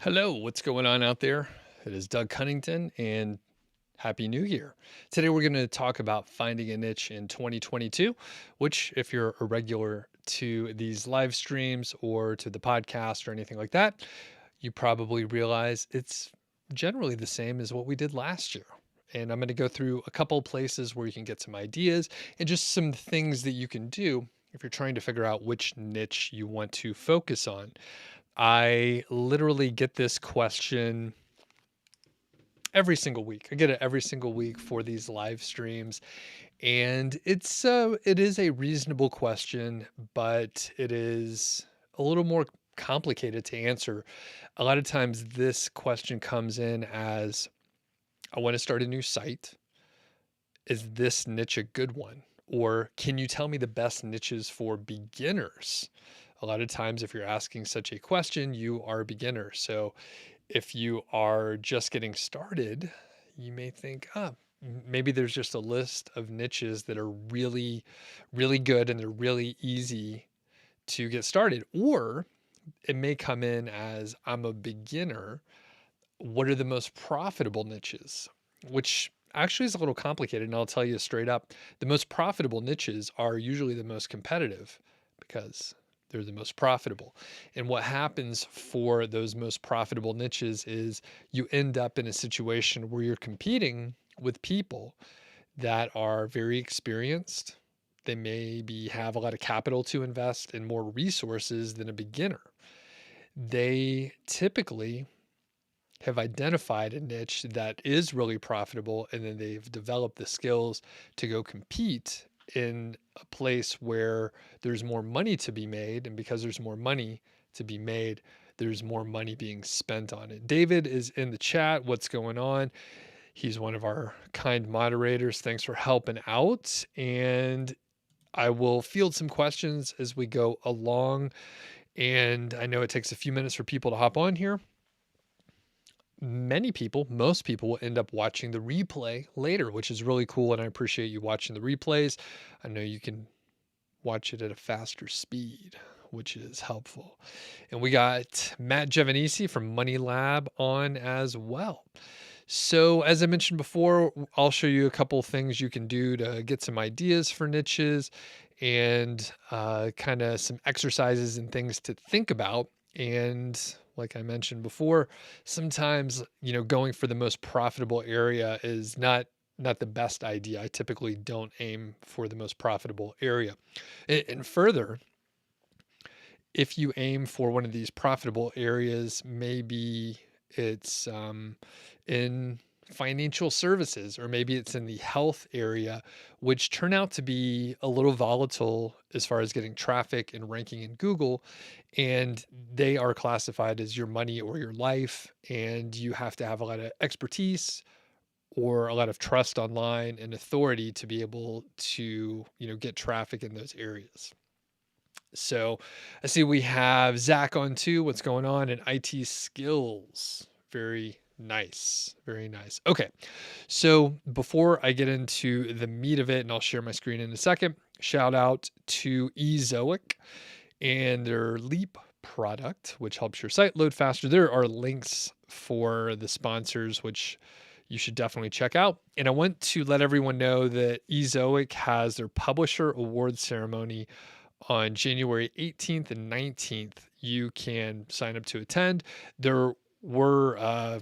Hello, what's going on out there? It is Doug Cunnington and Happy New Year. Today we're going to talk about finding a niche in 2022, which, if you're a regular to these live streams or to the podcast or anything like that, you probably realize it's generally the same as what we did last year. And I'm going to go through a couple places where you can get some ideas and just some things that you can do if you're trying to figure out which niche you want to focus on. I literally get this question every single week. I get it every single week for these live streams, and it is a reasonable question, but it is a little more complicated to answer. A lot of times this question comes in as, I want to start a new site. Is this niche a good one? Or can you tell me the best niches for beginners? A lot of times, if you're asking such a question, you are a beginner. So if you are just getting started, you may think, maybe there's just a list of niches that are really, really good and they're really easy to get started. Or it may come in as, I'm a beginner. What are the most profitable niches? Which actually is a little complicated. And I'll tell you straight up, the most profitable niches are usually the most competitive because they're the most profitable. And what happens for those most profitable niches is you end up in a situation where you're competing with people that are very experienced. They maybe have a lot of capital to invest and more resources than a beginner. They typically have identified a niche that is really profitable, and then they've developed the skills to go compete in a place where there's more money to be made. And because there's more money to be made, there's more money being spent on it. David is in the chat. What's going on? He's one of our kind moderators. Thanks for helping out. And I will field some questions as we go along. And I know it takes a few minutes for people to hop on here. Many people, most people will end up watching the replay later, which is really cool. And I appreciate you watching the replays. I know you can watch it at a faster speed, which is helpful. And we got Matt Giovanisi from Money Lab on as well. So as I mentioned before, I'll show you a couple of things you can do to get some ideas for niches and kind of some exercises and things to think about. And like I mentioned before, sometimes, going for the most profitable area is not the best idea. I typically don't aim for the most profitable area. And further, if you aim for one of these profitable areas, maybe it's in financial services, or maybe it's in the health area, which turn out to be a little volatile as far as getting traffic and ranking in Google. And they are classified as your money or your life. And you have to have a lot of expertise or a lot of trust online and authority to be able to, get traffic in those areas. So I see we have Zach on too. What's going on in IT skills? Very nice. Very nice. Okay. So before I get into the meat of it, and I'll share my screen in a second, shout out to Ezoic and their Leap product, which helps your site load faster. There are links for the sponsors, which you should definitely check out. And I want to let everyone know that Ezoic has their publisher award ceremony on January 18th and 19th. You can sign up to attend. There were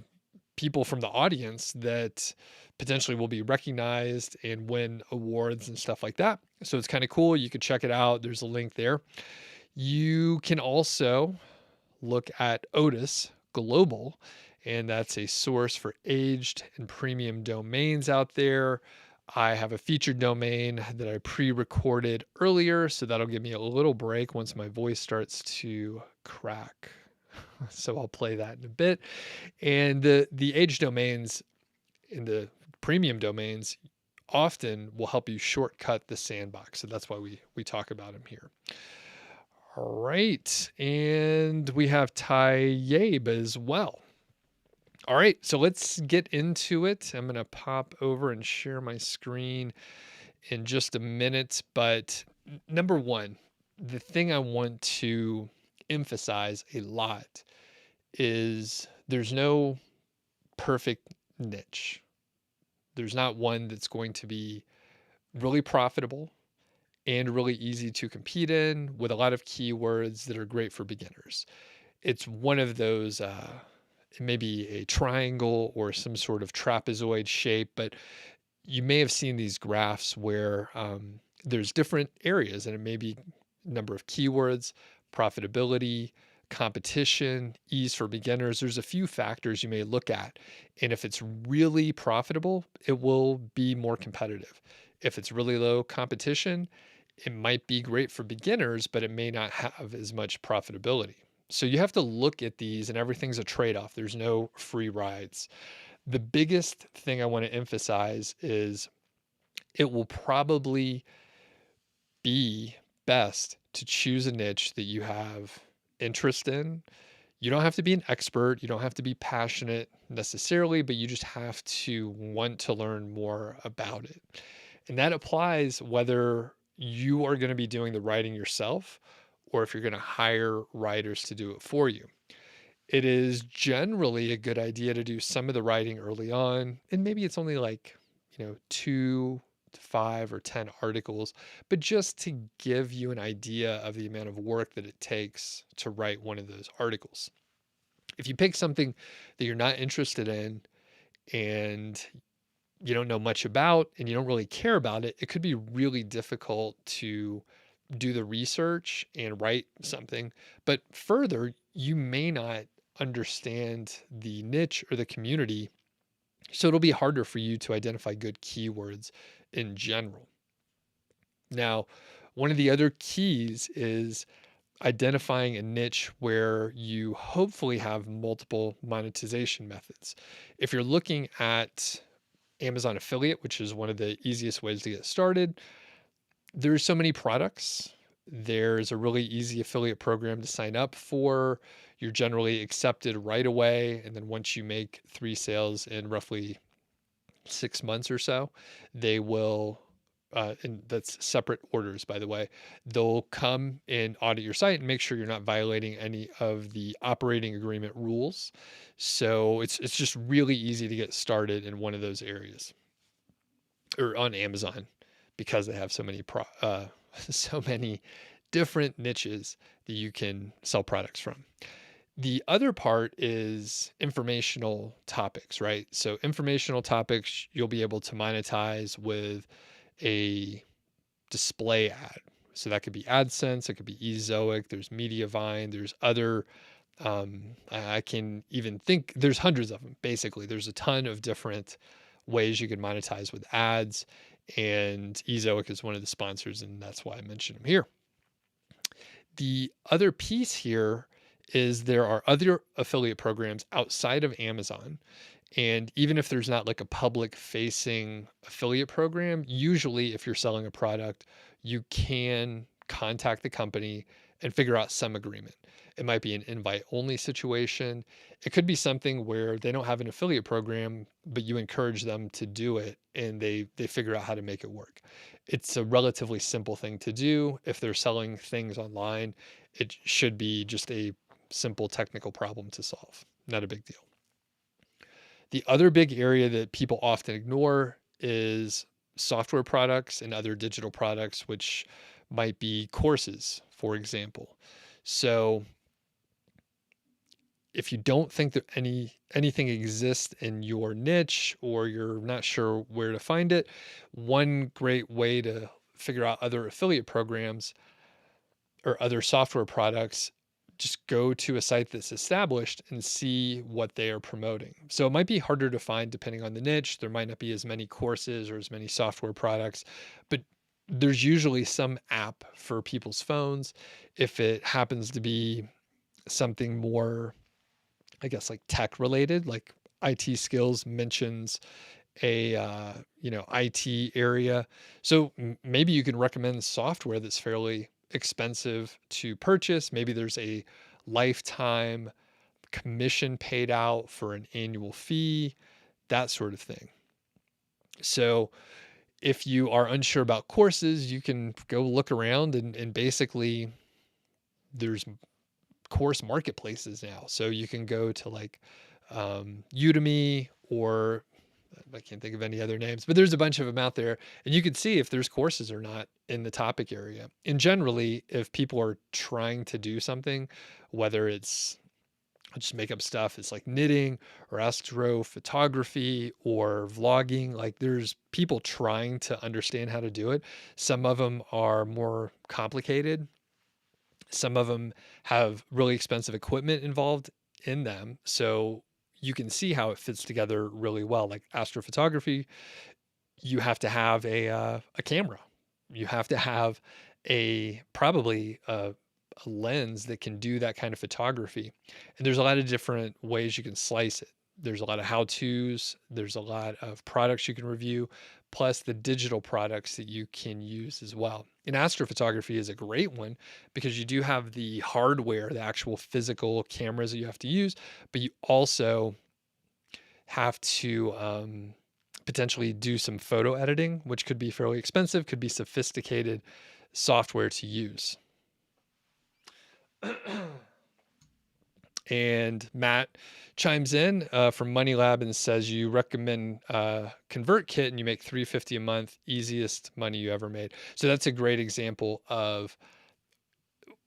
people from the audience that potentially will be recognized and win awards and stuff like that. So it's kind of cool. You could check it out. There's a link there. You can also look at Odys Global, and that's a source for aged and premium domains out there. I have a featured domain that I pre-recorded earlier, so that'll give me a little break once my voice starts to crack. So I'll play that in a bit. And the age domains and the premium domains often will help you shortcut the sandbox. So that's why we talk about them here. All right. And we have Tayyab as well. All right, so let's get into it. I'm going to pop over and share my screen in just a minute. But number one, the thing I want to emphasize a lot is There's no perfect niche. There's not one that's going to be really profitable and really easy to compete in with a lot of keywords that are great for beginners. It's one of those, it may be a triangle or some sort of trapezoid shape, but you may have seen these graphs where there's different areas, and it may be number of keywords, profitability, competition, ease for beginners. There's a few factors you may look at. And if it's really profitable, it will be more competitive. If it's really low competition, it might be great for beginners, but it may not have as much profitability. So you have to look at these, and everything's a trade off. There's no free rides. The biggest thing I want to emphasize is it will probably be best to choose a niche that you have interest in. You don't have to be an expert, you don't have to be passionate necessarily, but you just have to want to learn more about it. And that applies whether you are going to be doing the writing yourself or if you're going to hire writers to do it for you. It is generally a good idea to do some of the writing early on, and maybe it's only like, 2 to 5 or 10 articles, but just to give you an idea of the amount of work that it takes to write one of those articles. If you pick something that you're not interested in and you don't know much about and you don't really care about it, it could be really difficult to do the research and write something. But further, you may not understand the niche or the community, so it'll be harder for you to identify good keywords in general. Now, one of the other keys is identifying a niche where you hopefully have multiple monetization methods. If you're looking at Amazon affiliate, which is one of the easiest ways to get started, there's so many products. There's a really easy affiliate program to sign up for. You're generally accepted right away. And then once you make 3 sales in roughly 6 months or so, they will, and that's separate orders, by the way, they'll come and audit your site and make sure you're not violating any of the operating agreement rules. So it's just really easy to get started in one of those areas or on Amazon because they have so many so many different niches that you can sell products from. The other part is informational topics, right? So informational topics you'll be able to monetize with a display ad. So that could be AdSense, it could be Ezoic, there's Mediavine, there's other I can even think there's hundreds of them. Basically, there's a ton of different ways you can monetize with ads, and Ezoic is one of the sponsors, and that's why I mentioned them here. The other piece here is there are other affiliate programs outside of Amazon. And even if there's not like a public facing affiliate program, usually if you're selling a product, you can contact the company and figure out some agreement. It might be an invite only situation. It could be something where they don't have an affiliate program, but you encourage them to do it and they figure out how to make it work. It's a relatively simple thing to do. If they're selling things online, it should be just a simple technical problem to solve. Not a big deal. The other big area that people often ignore is software products and other digital products, which might be courses, for example. So if you don't think that anything exists in your niche or you're not sure where to find it, one great way to figure out other affiliate programs or other software products, just go to a site that's established and see what they are promoting. So it might be harder to find depending on the niche. There might not be as many courses or as many software products, but there's usually some app for people's phones. If it happens to be something more, I guess, like tech related, like IT skills mentions a IT area. So maybe you can recommend software that's fairly expensive to purchase. Maybe there's a lifetime commission paid out for an annual fee, that sort of thing. So if you are unsure about courses, you can go look around and basically there's course marketplaces now. So you can go to like Udemy, or I can't think of any other names, but there's a bunch of them out there, and you can see if there's courses or not in the topic area. And generally, if people are trying to do something, whether it's, I'll just make up stuff, it's like knitting or astrophotography or vlogging, like there's people trying to understand how to do it. Some of them are more complicated. Some of them have really expensive equipment involved in them. So you can see how it fits together really well. Like astrophotography, you have to have a camera. You have to have probably a lens that can do that kind of photography. And there's a lot of different ways you can slice it. There's a lot of how-tos, there's a lot of products you can review, plus the digital products that you can use as well. And astrophotography is a great one because you do have the hardware, the actual physical cameras that you have to use, but you also have to potentially do some photo editing, which could be fairly expensive, could be sophisticated software to use. And Matt chimes in from Money Lab and says you recommend ConvertKit and you make $350 a month, easiest money you ever made. So that's a great example of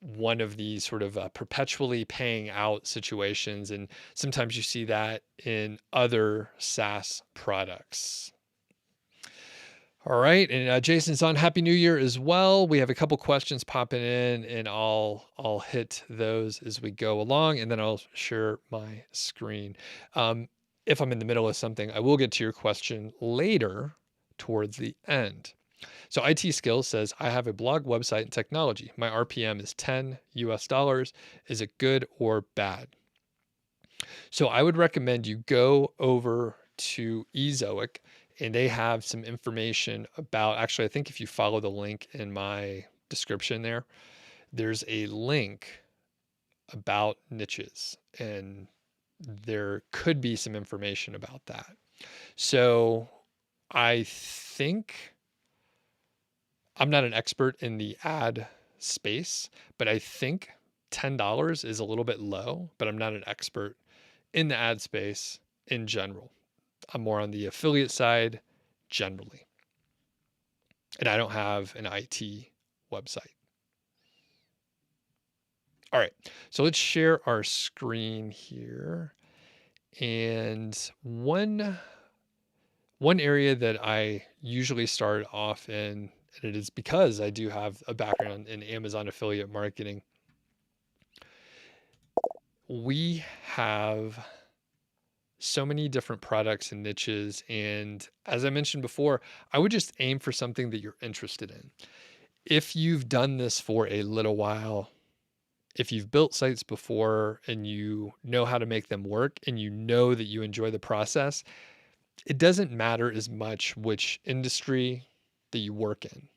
one of these sort of perpetually paying out situations. And sometimes you see that in other SaaS products. All right, and Jason's on. Happy New Year as well. We have a couple questions popping in, and I'll hit those as we go along, and then I'll share my screen. If I'm in the middle of something, I will get to your question later towards the end. So IT Skills says, I have a blog, website, and technology. My RPM is $10 US. Is it good or bad? So I would recommend you go over to Ezoic, and they have some information about, actually, I think if you follow the link in my description there, there's a link about niches, and there could be some information about that. So I think, I'm not an expert in the ad space, but I think $10 is a little bit low, but I'm not an expert in the ad space in general. I'm more on the affiliate side generally. And I don't have an IT website. All right, so let's share our screen here. And one area that I usually start off in, and it is because I do have a background in Amazon affiliate marketing, we have so many different products and niches. And as I mentioned before, I would just aim for something that you're interested in. If you've done this for a little while, if you've built sites before and you know how to make them work and you know that you enjoy the process, it doesn't matter as much which industry that you work in.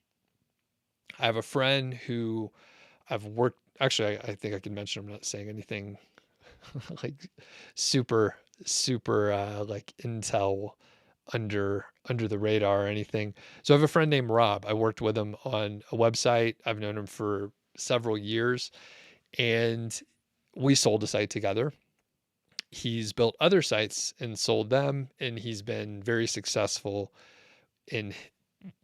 I have a friend who I've worked, actually, I think I can mention, I'm not saying anything like super like intel under the radar or anything. So I have a friend named Rob. I worked with him on a website. I've known him for several years, and we sold a site together. He's built other sites and sold them, and he's been very successful in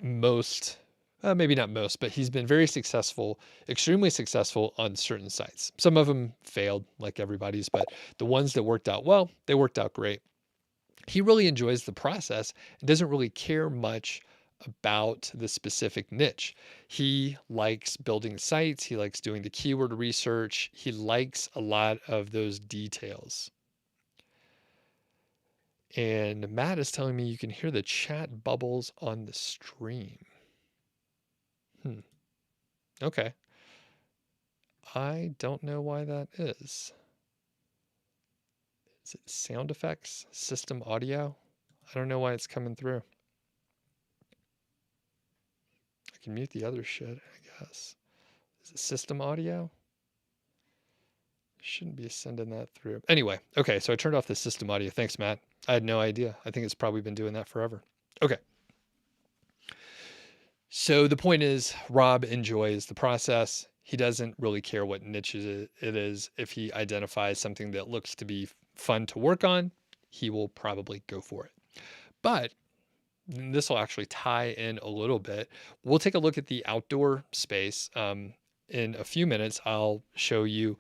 most, maybe not most, but he's been very successful, extremely successful on certain sites. Some of them failed, like everybody's, but the ones that worked out well, they worked out great. He really enjoys the process and doesn't really care much about the specific niche. He likes building sites. He likes doing the keyword research. He likes a lot of those details. And Matt is telling me you can hear the chat bubbles on the stream. Okay. I don't know why that is. Is it sound effects, system audio? I don't know why it's coming through. I can mute the other shit, I guess. Is it system audio? Shouldn't be sending that through. Anyway, okay, so I turned off the system audio. Thanks, Matt. I had no idea. I think it's probably been doing that forever. Okay. So the point is, Rob enjoys the process. He doesn't really care what niche it is if he identifies something that looks to be fun to work on, he will probably go for it. But this will actually tie in a little bit. We'll take a look at the outdoor space. In a few minutes, I'll show you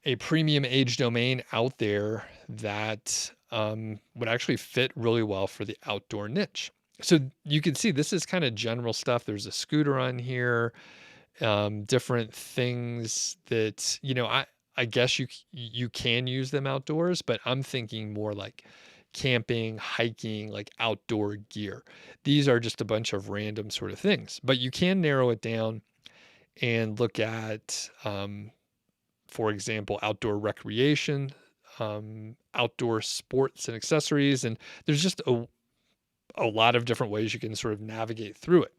a premium age domain out there that would actually fit really well for the outdoor niche. So you can see this is kind of general stuff. There's a scooter on here, different things that, I guess you can use them outdoors, but I'm thinking more like camping, hiking, like outdoor gear. These are just a bunch of random sort of things, but you can narrow it down and look at, for example, outdoor recreation, outdoor sports and accessories. And there's just a lot of different ways you can sort of navigate through it.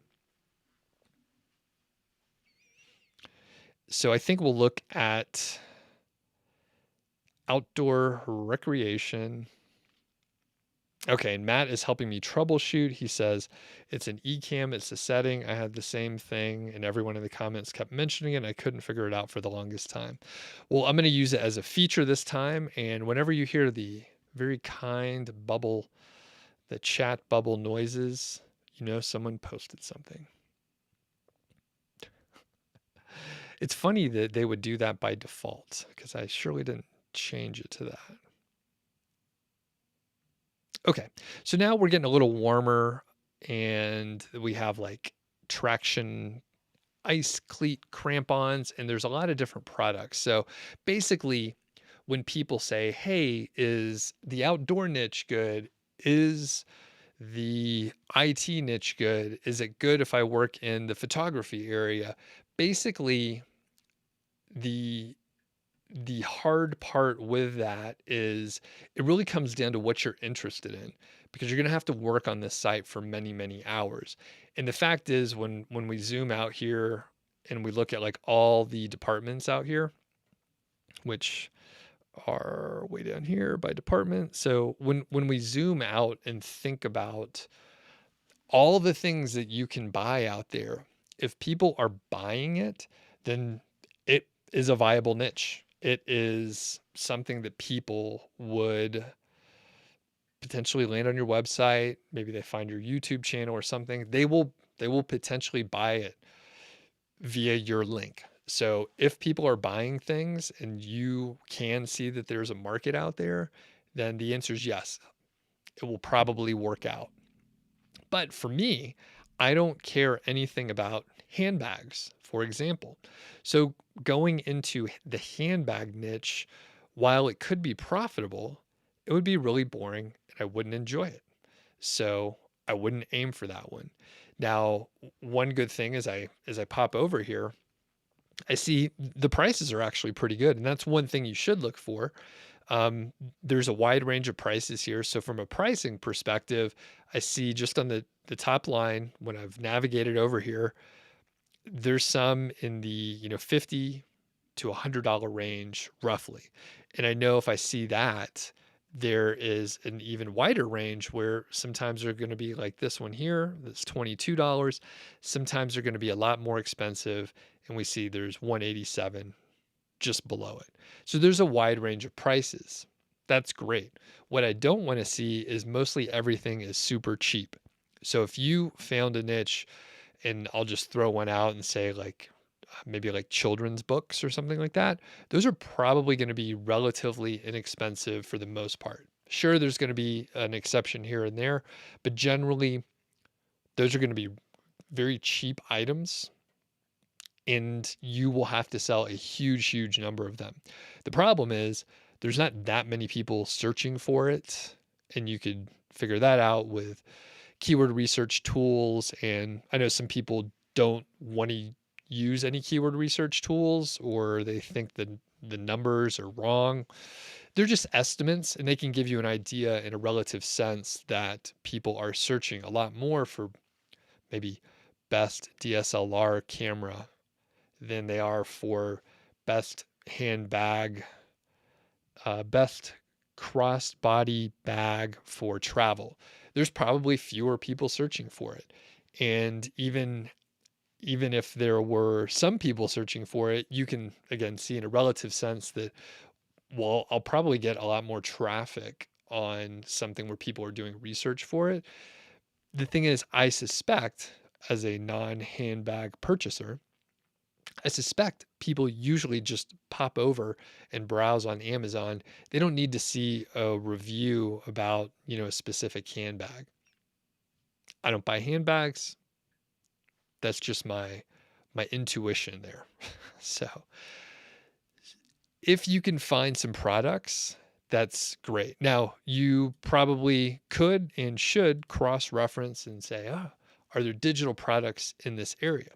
So I think we'll look at outdoor recreation. Okay, and Matt is helping me troubleshoot. He says it's an Ecamm, it's a setting. I had the same thing, and everyone in the comments kept mentioning it, and I couldn't figure it out for the longest time. Well, I'm going to use it as a feature this time, and whenever you hear the very kind bubble, the chat bubble noises, someone posted something. It's funny that they would do that by default, because I surely didn't change it to that. Okay, so now we're getting a little warmer, and we have like traction ice cleat crampons, and there's a lot of different products. So basically, when people say, hey, is the outdoor niche good? Is the IT niche good? Is it good if I work in the photography area? Basically, the hard part with that is it really comes down to what you're interested in, because you're going to have to work on this site for many, many hours. And the fact is, when we zoom out here and we look at like all the departments out here, which are way down here by department. So when we zoom out and think about all the things that you can buy out there, if people are buying it, then it is a viable niche. It is something that people would potentially land on your website. Maybe they find your YouTube channel or something. They will potentially buy it via your link. So if people are buying things and you can see that there's a market out there, then the answer is yes. It will probably work out. But for me, I don't care anything about handbags, for example. So going into the handbag niche, while it could be profitable, it would be really boring and I wouldn't enjoy it. So I wouldn't aim for that one. Now, one good thing is as I pop over here, I see the prices are actually pretty good. And that's one thing you should look for. There's a wide range of prices here. So from a pricing perspective, I see just on the top line, when I've navigated over here, there's some in the, $50 to $100 range roughly. And I know if I see that, there is an even wider range where sometimes they're going to be like this one here, that's $22. Sometimes they're going to be a lot more expensive. And we see there's 187 just below it. So there's a wide range of prices. That's great. What I don't want to see is mostly everything is super cheap. So if you found a niche, and I'll just throw one out and say like maybe like children's books or something like that, those are probably going to be relatively inexpensive for the most part. Sure, there's going to be an exception here and there, but generally those are going to be very cheap items, and you will have to sell a huge, huge number of them. The problem is there's not that many people searching for it, and you could figure that out with keyword research tools. And I know some people don't want to use any keyword research tools, or they think that the numbers are wrong. They're just estimates, and they can give you an idea in a relative sense that people are searching a lot more for maybe best DSLR camera than they are for best handbag, best crossbody bag for travel. There's probably fewer people searching for it. And even if there were some people searching for it, you can again see in a relative sense that well, I'll probably get a lot more traffic on something where people are doing research for it. The thing is, I suspect as a non-handbag purchaser, I suspect people usually just pop over and browse on Amazon. They don't need to see a review about, a specific handbag. I don't buy handbags. That's just my intuition there. So, if you can find some products, that's great. Now, you probably could and should cross-reference and say, are there digital products in this area?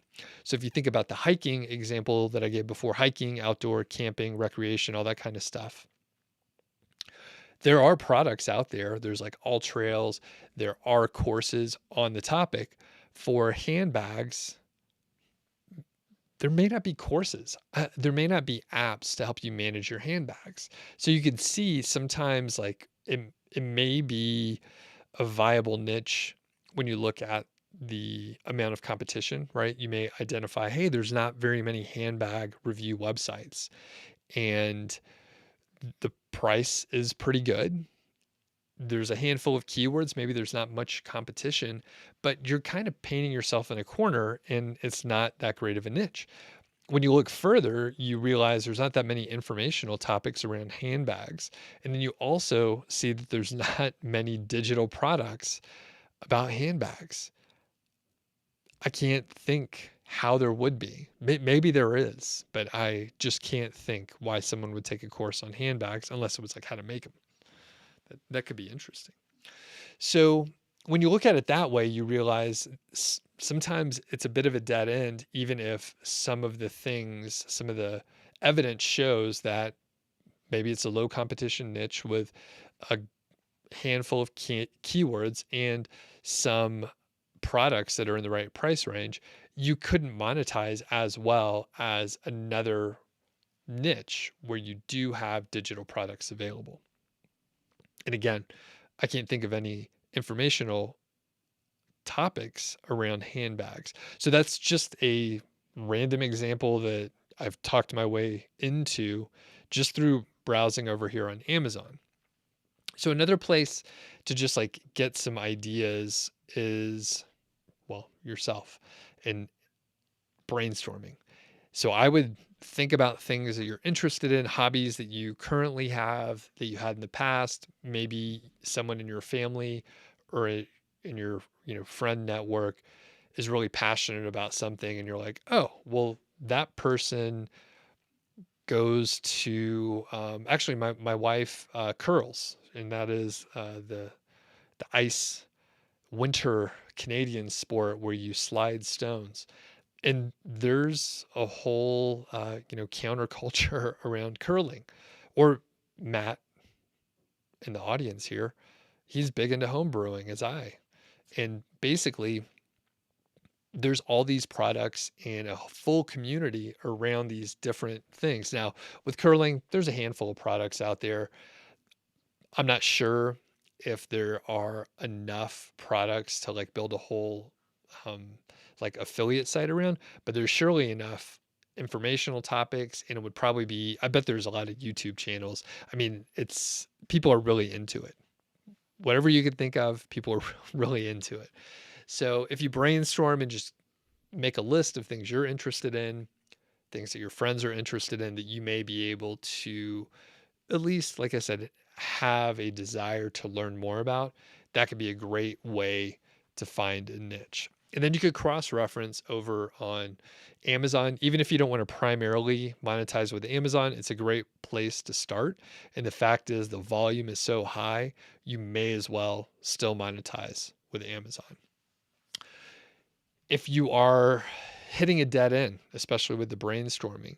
So if you think about the hiking example that I gave before, hiking, outdoor, camping, recreation, all that kind of stuff, there are products out there. There's like All Trails. There are courses on the topic. For handbags, there may not be courses. There may not be apps to help you manage your handbags. So you can see sometimes like it may be a viable niche when you look at the amount of competition, right? You may identify, hey, there's not very many handbag review websites and the price is pretty good. There's a handful of keywords. Maybe there's not much competition, but you're kind of painting yourself in a corner and it's not that great of a niche. When you look further, you realize there's not that many informational topics around handbags. And then you also see that there's not many digital products about handbags. I can't think how there would be. Maybe there is, but I just can't think why someone would take a course on handbags unless it was like how to make them. That could be interesting. So when you look at it that way, you realize sometimes it's a bit of a dead end, even if some of the evidence shows that maybe it's a low competition niche with a handful of keywords and some products that are in the right price range. You couldn't monetize as well as another niche where you do have digital products available. And again, I can't think of any informational topics around handbags. So that's just a random example that I've talked my way into just through browsing over here on Amazon. So another place to just like get some ideas is, well, yourself and brainstorming. So I would think about things that you're interested in, hobbies that you currently have, that you had in the past, maybe someone in your family or in your, friend network is really passionate about something and you're like, oh, well, that person goes to actually my wife curls, and that is the ice winter Canadian sport where you slide stones. And there's a whole counterculture around curling. Or Matt in the audience here, he's big into home brewing as I. And basically there's all these products and a full community around these different things. Now, with curling, there's a handful of products out there. I'm not sure if there are enough products to like build a whole um, like affiliate site around, but there's surely enough informational topics, and it would probably be, I bet there's a lot of YouTube channels. I mean, it's people are really into it. Whatever you could think of, people are really into it. So if you brainstorm and just make a list of things you're interested in, things that your friends are interested in, that you may be able to at least, like I said, have a desire to learn more about, that could be a great way to find a niche. And then you could cross reference over on Amazon. Even if you don't want to primarily monetize with Amazon, it's a great place to start. And the fact is, the volume is so high, you may as well still monetize with Amazon. If you are hitting a dead end, especially with the brainstorming,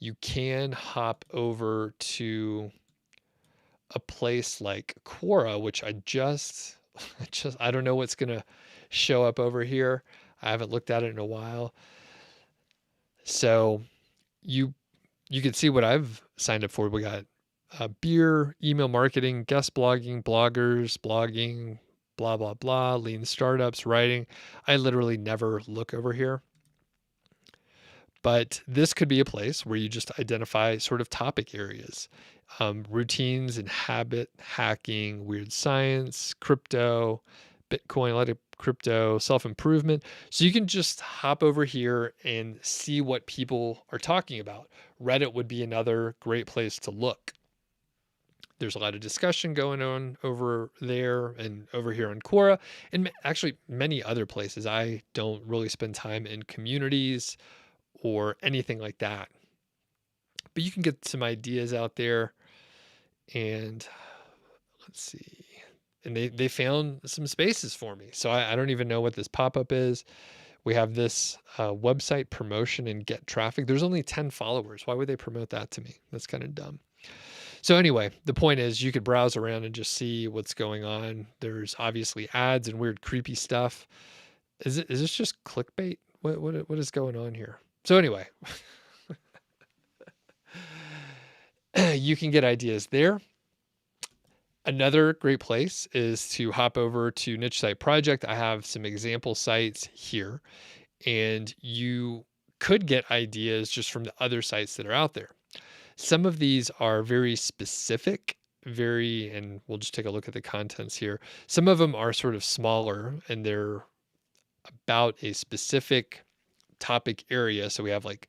you can hop over to a place like Quora, which I don't know what's going to show up over here. I haven't looked at it in a while. So you can see what I've signed up for. We got beer, email marketing, guest blogging, bloggers, blogging, blah, blah, blah, lean startups, writing. I literally never look over here. But this could be a place where you just identify sort of topic areas. routines and habit hacking, weird science, crypto, Bitcoin, a lot of crypto, self-improvement. So you can just hop over here and see what people are talking about. Reddit would be another great place to look. There's a lot of discussion going on over there and over here on Quora, and actually many other places. I don't really spend time in communities or anything like that, but you can get some ideas out there. And let's see. And they found some spaces for me. So I don't even know what this pop-up is. We have this website promotion and get traffic. There's only 10 followers. Why would they promote that to me? That's kind of dumb. So anyway, the point is you could browse around and just see what's going on. There's obviously ads and weird creepy stuff. Is this just clickbait? What is going on here? So anyway, you can get ideas there. Another great place is to hop over to Niche Site Project. I have some example sites here, and you could get ideas just from the other sites that are out there. Some of these are very specific, and we'll just take a look at the contents here. Some of them are sort of smaller and they're about a specific topic area. So we have like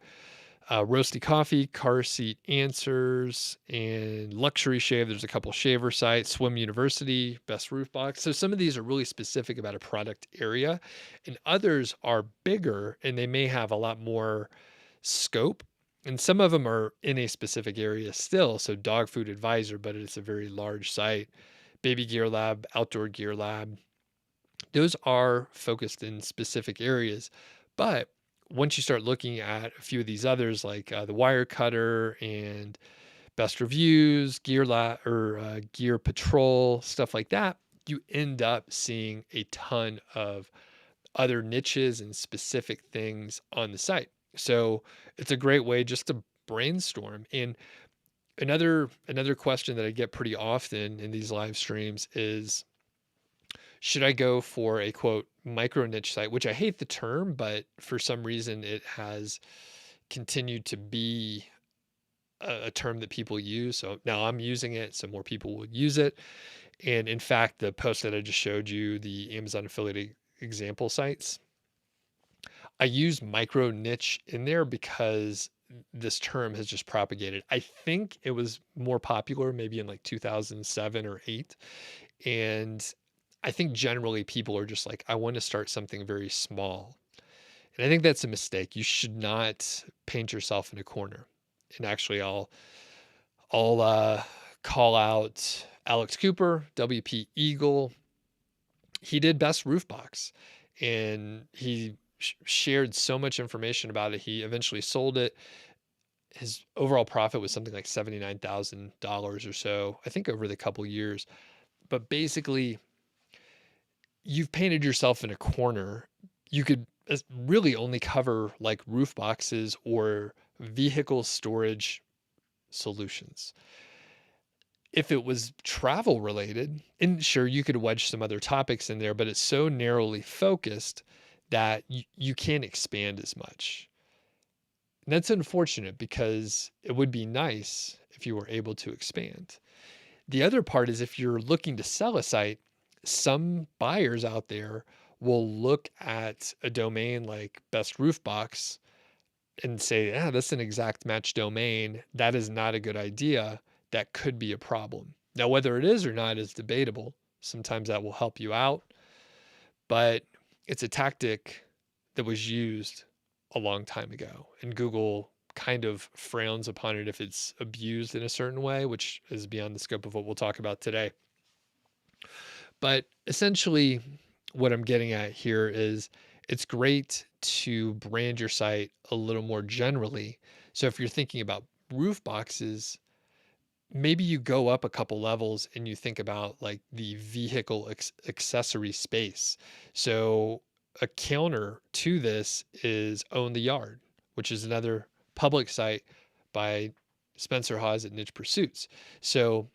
roasty coffee, car seat answers, and luxury shave. There's a couple shaver sites, Swim University, best roof box. So some of these are really specific about a product area, and others are bigger and they may have a lot more scope. And some of them are in a specific area still. So Dog Food Advisor, but it's a very large site. Baby Gear Lab, Outdoor Gear Lab. Those are focused in specific areas. But once you start looking at a few of these others, like the Wire Cutter and Best Reviews, Gear Lab or Gear Patrol, stuff like that, you end up seeing a ton of other niches and specific things on the site. So it's a great way just to brainstorm. And another question that I get pretty often in these live streams is, should I go for a quote micro niche site, which I hate the term, but for some reason it has continued to be a term that people use. So now I'm using it, so more people will use it. And in fact, the post that I just showed you, the Amazon affiliate example sites, I use micro niche in there because this term has just propagated. I think it was more popular maybe in like 2007 or 8. And I think generally people are just like, I want to start something very small. And I think that's a mistake. You should not paint yourself in a corner. And actually, I'll call out Alex Cooper, WP Eagle. He did Best Roof Box, and he shared so much information about it. He eventually sold it. His overall profit was something like $79,000 or so, I think, over the couple years. But basically, you've painted yourself in a corner. You could really only cover like roof boxes or vehicle storage solutions. If it was travel related, and sure, you could wedge some other topics in there, but it's so narrowly focused that you can't expand as much. And that's unfortunate because it would be nice if you were able to expand. The other part is if you're looking to sell a site, some buyers out there will look at a domain like Best Roof Box and say, that's an exact match domain. That is not a good idea. That could be a problem. Now, whether it is or not is debatable. Sometimes that will help you out, but it's a tactic that was used a long time ago, and Google kind of frowns upon it if it's abused in a certain way, which is beyond the scope of what we'll talk about today. But essentially, what I'm getting at here is it's great to brand your site a little more generally. So if you're thinking about roof boxes, maybe you go up a couple levels and you think about like the vehicle accessory space. So a counter to this is Own the Yard, which is another public site by Spencer Hawes at Niche Pursuits. So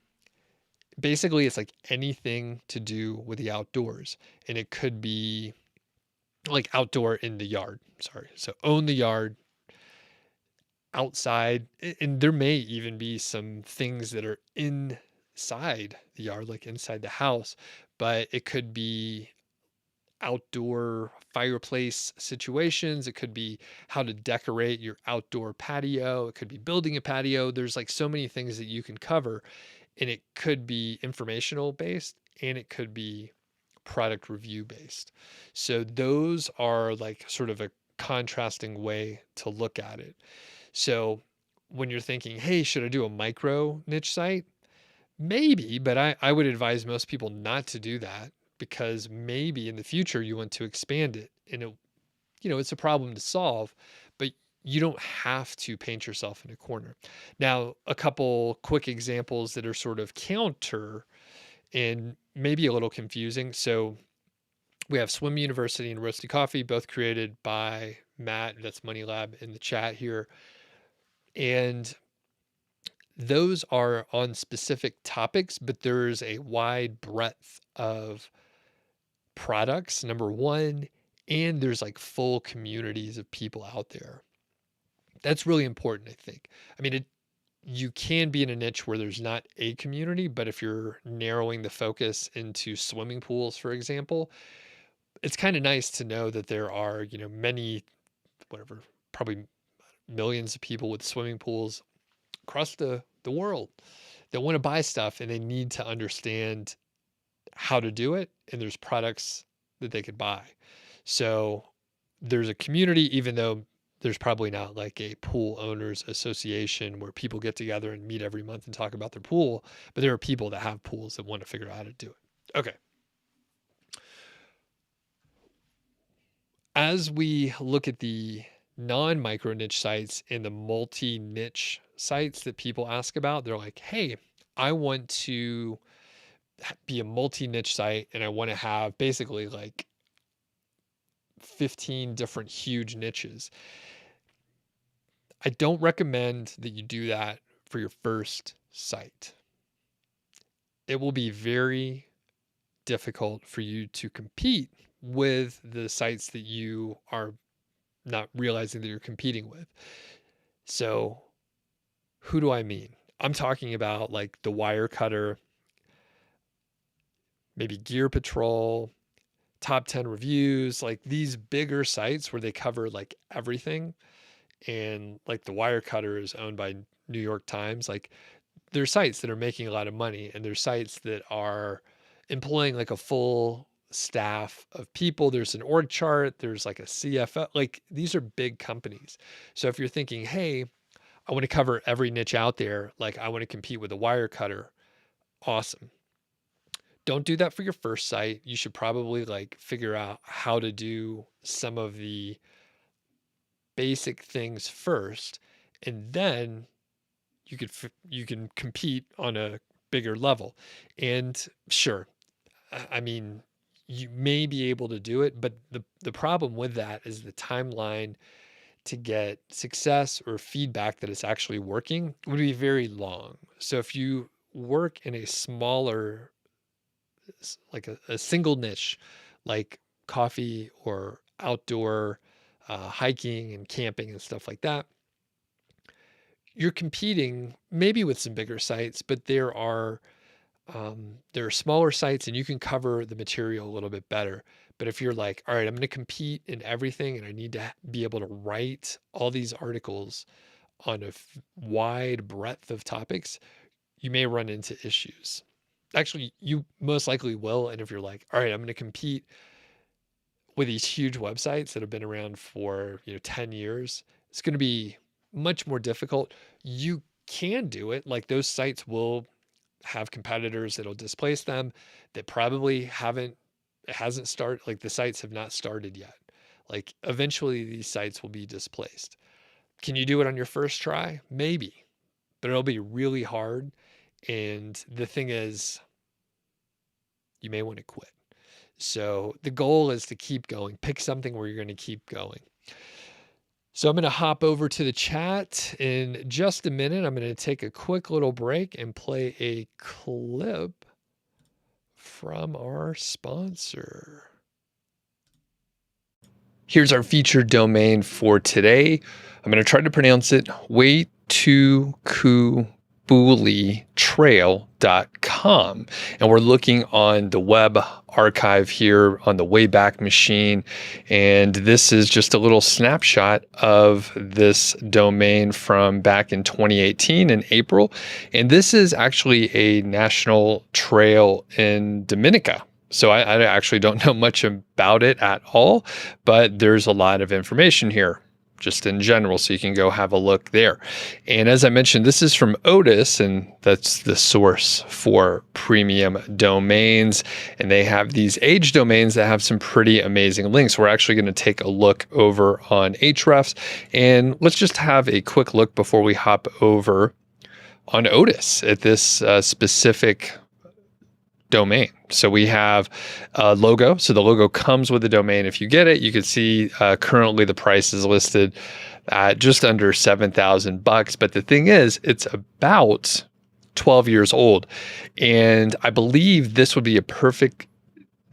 basically it's like anything to do with the outdoors, and it could be like outdoor in the yard. Sorry. So Own the Yard. outside, and there may even be some things that are inside the yard, like inside the house, but it could be outdoor fireplace situations. It could be how to decorate your outdoor patio. It could be building a patio. There's like so many things that you can cover, and it could be informational based and it could be product review based. So those are like sort of a contrasting way to look at it. So when you're thinking, hey, should I do a micro niche site? Maybe, but I would advise most people not to do that, because maybe in the future you want to expand it, and it's a problem to solve, but you don't have to paint yourself in a corner. Now, a couple quick examples that are sort of counter and maybe a little confusing. So we have Swim University and Roasty Coffee, both created by Matt. That's Money Lab in the chat here. And those are on specific topics, but there's a wide breadth of products, number one, and there's like full communities of people out there. That's really important, I think. I mean, you can be in a niche where there's not a community, but if you're narrowing the focus into swimming pools, for example, it's kind of nice to know that there are, many, whatever, probably millions of people with swimming pools across the world that want to buy stuff, and they need to understand how to do it. And there's products that they could buy. So there's a community, even though there's probably not like a pool owners association where people get together and meet every month and talk about their pool, but there are people that have pools that want to figure out how to do it. Okay. As we look at the non-micro niche sites and the multi-niche sites that people ask about, they're like, hey, I want to be a multi-niche site and I want to have basically like 15 different huge niches. I don't recommend that you do that for your first site. It will be very difficult for you to compete with the sites that you are not realizing that you're competing with. So who do I mean? I'm talking about like the Wirecutter, maybe Gear Patrol, Top 10 Reviews, like these bigger sites where they cover like everything. And like the Wirecutter is owned by New York Times. Like there's sites that are making a lot of money, and there's sites that are employing like a full staff of people. There's an org chart, there's like a CFO, like these are big companies. So if you're thinking, hey, I want to cover every niche out there, like I want to compete with a Wirecutter, awesome. Don't do that for your first site. You should probably like figure out how to do some of the basic things first, and then you can compete on a bigger level. And sure, I mean, you may be able to do it, but the problem with that is the timeline to get success or feedback that it's actually working would be very long. So if you work in a smaller, like a single niche, like coffee or outdoor hiking and camping and stuff like that, you're competing maybe with some bigger sites, but there are smaller sites and you can cover the material a little bit better. But if you're like, all right, I'm going to compete in everything and I need to be able to write all these articles on a wide breadth of topics, you may run into issues. Actually, you most likely will. And if you're like, all right, I'm going to compete with these huge websites that have been around for 10 years, it's going to be much more difficult. You can do it. Like those sites will have competitors that'll displace them that probably hasn't started, like the sites have not started yet. Like eventually these sites will be displaced. Can you do it on your first try? Maybe, but it'll be really hard. And the thing is, you may want to quit. So the goal is to keep going. Pick something where you're going to keep going. So I'm going to hop over to the chat in just a minute. I'm going to take a quick little break and play a clip from our sponsor. Here's our featured domain for today. I'm going to try to pronounce it waytokubuli.trail.com. And we're looking on the web archive here on the Wayback Machine. And this is just a little snapshot of this domain from back in 2018 in April. And this is actually a national trail in Dominica. So I actually don't know much about it at all, but there's a lot of information here just in general, so you can go have a look there. And as I mentioned, this is from Odys, and that's the source for premium domains. And they have these age domains that have some pretty amazing links. We're actually going to take a look over on Ahrefs, and let's just have a quick look before we hop over on Odys at this specific domain. So we have a logo. So the logo comes with the domain. If you get it, you can see currently the price is listed at just under $7,000. But the thing is, it's about 12 years old. And I believe this would be a perfect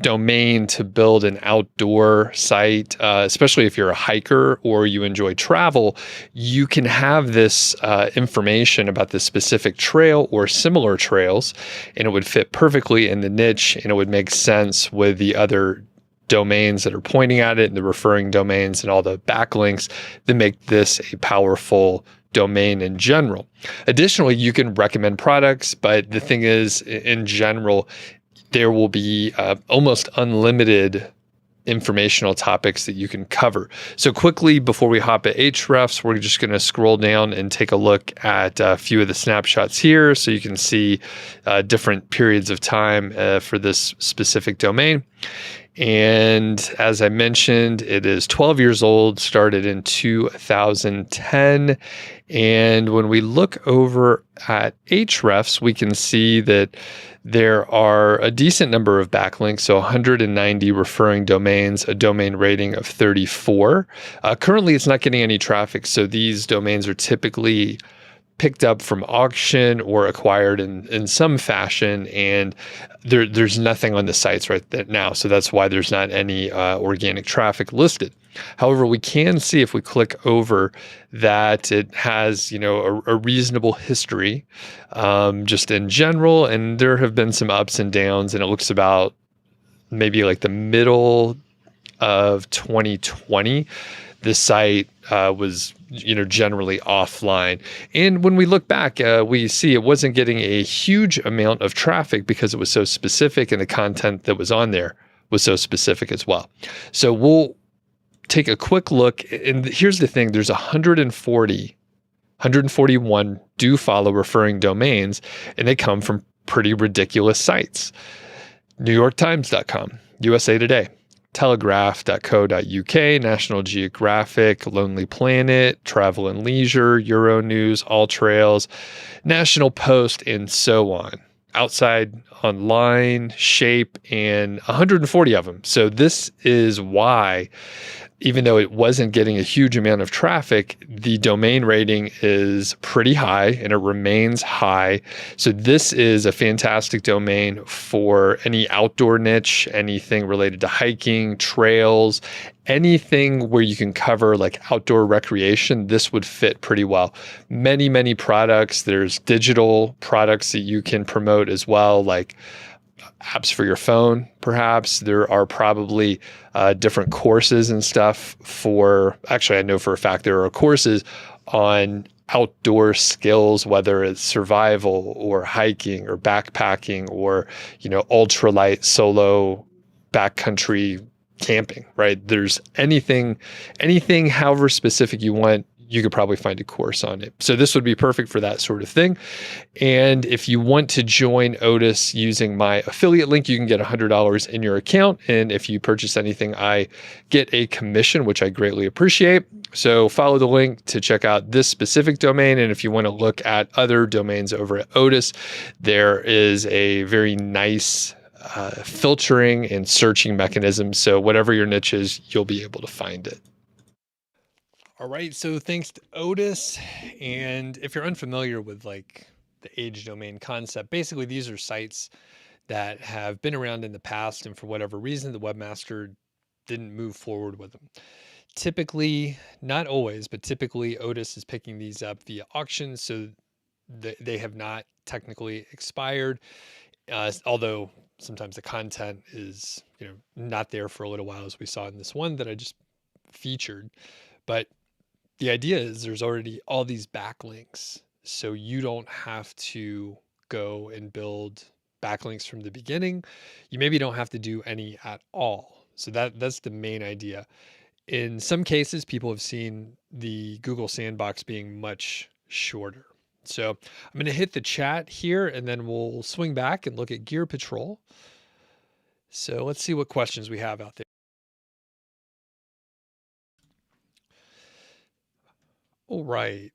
domain to build an outdoor site, especially if you're a hiker or you enjoy travel. You can have this information about the specific trail or similar trails, and it would fit perfectly in the niche, and it would make sense with the other domains that are pointing at it and the referring domains and all the backlinks that make this a powerful domain in general. Additionally, you can recommend products, but the thing is, in general, there will be almost unlimited informational topics that you can cover. So quickly, before we hop at Ahrefs, we're just going to scroll down and take a look at a few of the snapshots here so you can see different periods of time for this specific domain. And as I mentioned, it is 12 years old, started in 2010. And when we look over at Ahrefs, we can see that there are a decent number of backlinks, so 190 referring domains, a domain rating of 34. Currently, it's not getting any traffic, so these domains are typically picked up from auction or acquired in some fashion, and there's nothing on the sites right now, so that's why there's not any organic traffic listed. However, we can see if we click over that it has, a reasonable history just in general, and there have been some ups and downs, and it looks about maybe like the middle of 2020, the site was generally offline. And when we look back, we see it wasn't getting a huge amount of traffic because it was so specific, and the content that was on there was so specific as well. So we'll take a quick look. And here's the thing, there's 141 do follow referring domains, and they come from pretty ridiculous sites. NewYorkTimes.com, USA Today, Telegraph.co.uk, National Geographic, Lonely Planet, Travel and Leisure, Euronews, All Trails, National Post, and so on. Outside Online, Shape, and 140 of them. So this is why, even though it wasn't getting a huge amount of traffic, the domain rating is pretty high, and it remains high. So this is a fantastic domain for any outdoor niche, anything related to hiking, trails, anything where you can cover like outdoor recreation. This would fit pretty well. Many, many products. There's digital products that you can promote as well, like apps for your phone, perhaps. There are probably different courses and stuff actually, I know for a fact there are courses on outdoor skills, whether it's survival or hiking or backpacking or, ultralight solo backcountry camping, right? There's anything, however specific you want, you could probably find a course on it. So this would be perfect for that sort of thing. And if you want to join Odys using my affiliate link, you can get $100 in your account. And if you purchase anything, I get a commission, which I greatly appreciate. So follow the link to check out this specific domain. And if you want to look at other domains over at Odys, there is a very nice filtering and searching mechanism. So whatever your niche is, you'll be able to find it. All right, so thanks to Odys. And if you're unfamiliar with like the age domain concept, basically these are sites that have been around in the past, and for whatever reason, the webmaster didn't move forward with them. Typically, not always, but typically Odys is picking these up via auction, so they have not technically expired. Although sometimes the content is, not there for a little while, as we saw in this one that I just featured. But the idea is there's already all these backlinks, so you don't have to go and build backlinks from the beginning. You maybe don't have to do any at all. So that's the main idea. In some cases, people have seen the Google Sandbox being much shorter. So I'm going to hit the chat here and then we'll swing back and look at Gear Patrol. So let's see what questions we have out there. All right.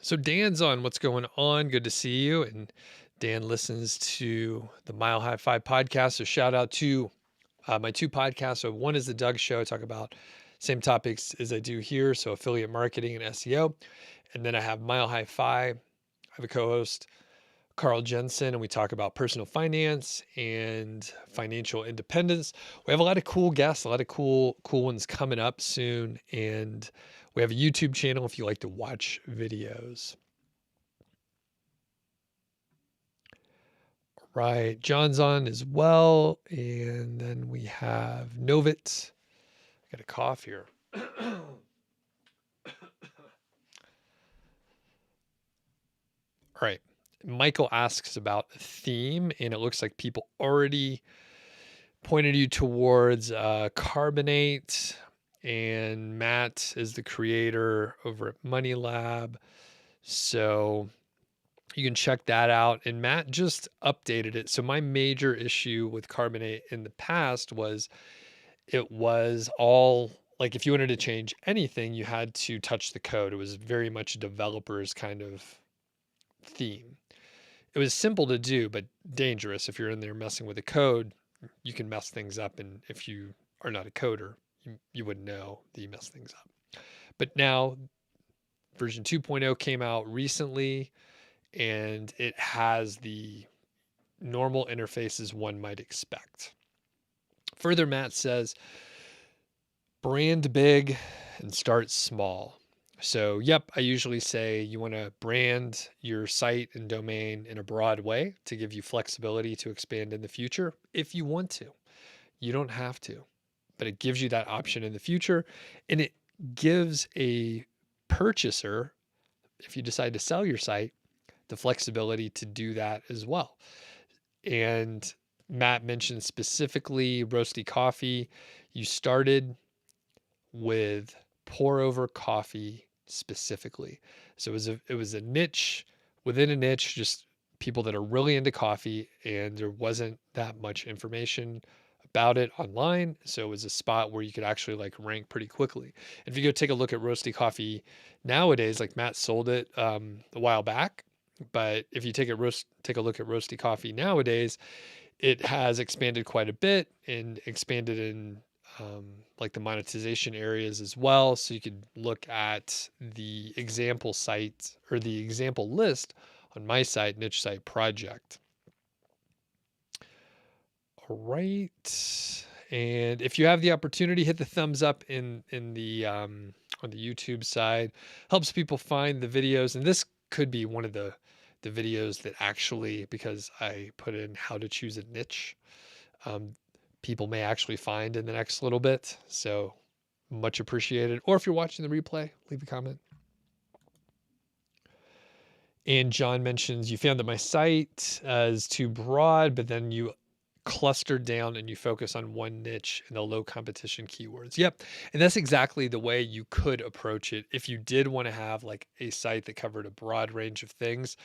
So Dan's on. What's going on? Good to see you. And Dan listens to the Mile High 5 podcast. So shout out to my two podcasts. So one is the Doug Show. I talk about same topics as I do here. So affiliate marketing and SEO. And then I have Mile High 5. I have a co-host, Carl Jensen, and we talk about personal finance and financial independence. We have a lot of cool guests, a lot of cool ones coming up soon. And we have a YouTube channel if you like to watch videos. All right. John's on as well. And then we have Novit. I got a cough here. All right. Michael asks about a theme, and it looks like people already pointed you towards Carbonate, and Matt is the creator over at Money Lab. So you can check that out. And Matt just updated it. So my major issue with Carbonate in the past was it was all like if you wanted to change anything, you had to touch the code. It was very much a developer's kind of theme. It was simple to do, but dangerous. If you're in there messing with the code, you can mess things up. And if you are not a coder, you wouldn't know that you mess things up. But now version 2.0 came out recently, and it has the normal interfaces one might expect. Further, Matt says, brand big and start small. So, yep, I usually say you want to brand your site and domain in a broad way to give you flexibility to expand in the future if you want to. You don't have to, but it gives you that option in the future. And it gives a purchaser, if you decide to sell your site, the flexibility to do that as well. And Matt mentioned specifically Roasty Coffee. You started with pour over coffee specifically. So it was a niche within a niche, just people that are really into coffee, and there wasn't that much information about it online. So it was a spot where you could actually like rank pretty quickly. If you go take a look at Roasty Coffee nowadays, like Matt sold it a while back, but if you take a look at Roasty Coffee nowadays, it has expanded quite a bit and expanded in like the monetization areas as well. So you could look at the example site or the example list on my site, Niche Site Project. All right. And if you have the opportunity, hit the thumbs up in the on the YouTube side. Helps people find the videos. And this could be one of the videos that actually, because I put in how to choose a niche, people may actually find in the next little bit. So much appreciated. Or if you're watching the replay, leave a comment. And John mentions you found that my site is too broad, but then you cluster down and you focus on one niche and the low competition keywords. Yep. And that's exactly the way you could approach it. If you did want to have like a site that covered a broad range of things,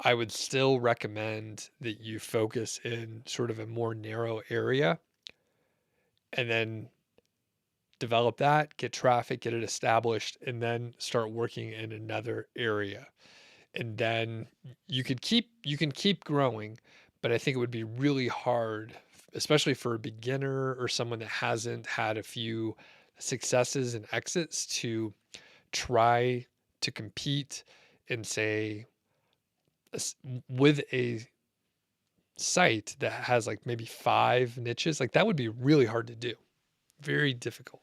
I would still recommend that you focus in sort of a more narrow area and then develop that, get traffic, get it established, and then start working in another area. And then you can keep growing, but I think it would be really hard, especially for a beginner or someone that hasn't had a few successes and exits, to try to compete and say with a site that has like maybe 5 niches. Like that would be really hard to do. Very difficult.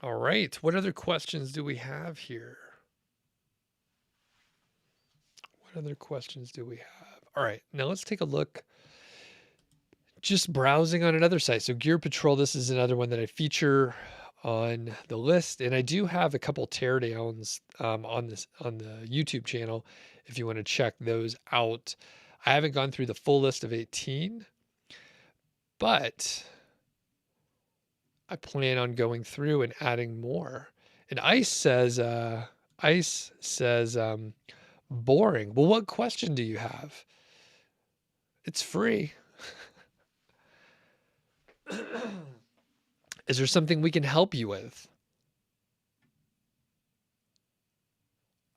All right. What other questions do we have here? What other questions do we have? All right. Now let's take a look. Just browsing on another site. So Gear Patrol, this is another one that I feature on the list, and I do have a couple teardowns on the YouTube channel if you want to check those out. I haven't gone through the full list of 18, but I plan on going through and adding more. And Ice says, boring. Well, what question do you have? It's free. Is there something we can help you with?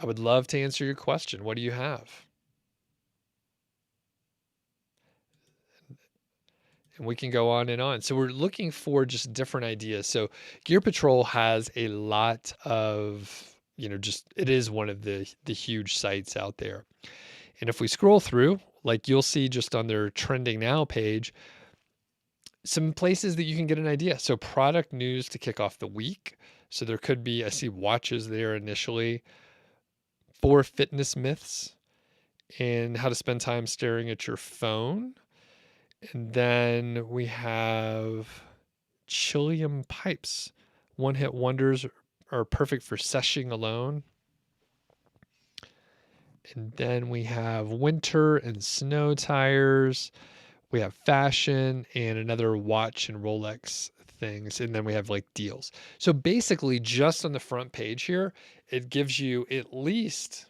I would love to answer your question. What do you have? And we can go on and on. So we're looking for just different ideas. So Gear Patrol has a lot of, just it is one of the huge sites out there. And if we scroll through, like you'll see just on their trending now page, some places that you can get an idea. So product news to kick off the week. So there could be, I see watches there initially, 4 fitness myths and how to spend time staring at your phone. And then we have Chilium pipes. One hit wonders are perfect for seshing alone. And then we have winter and snow tires. We have fashion and another watch and Rolex things. And then we have like deals. So basically, just on the front page here, it gives you at least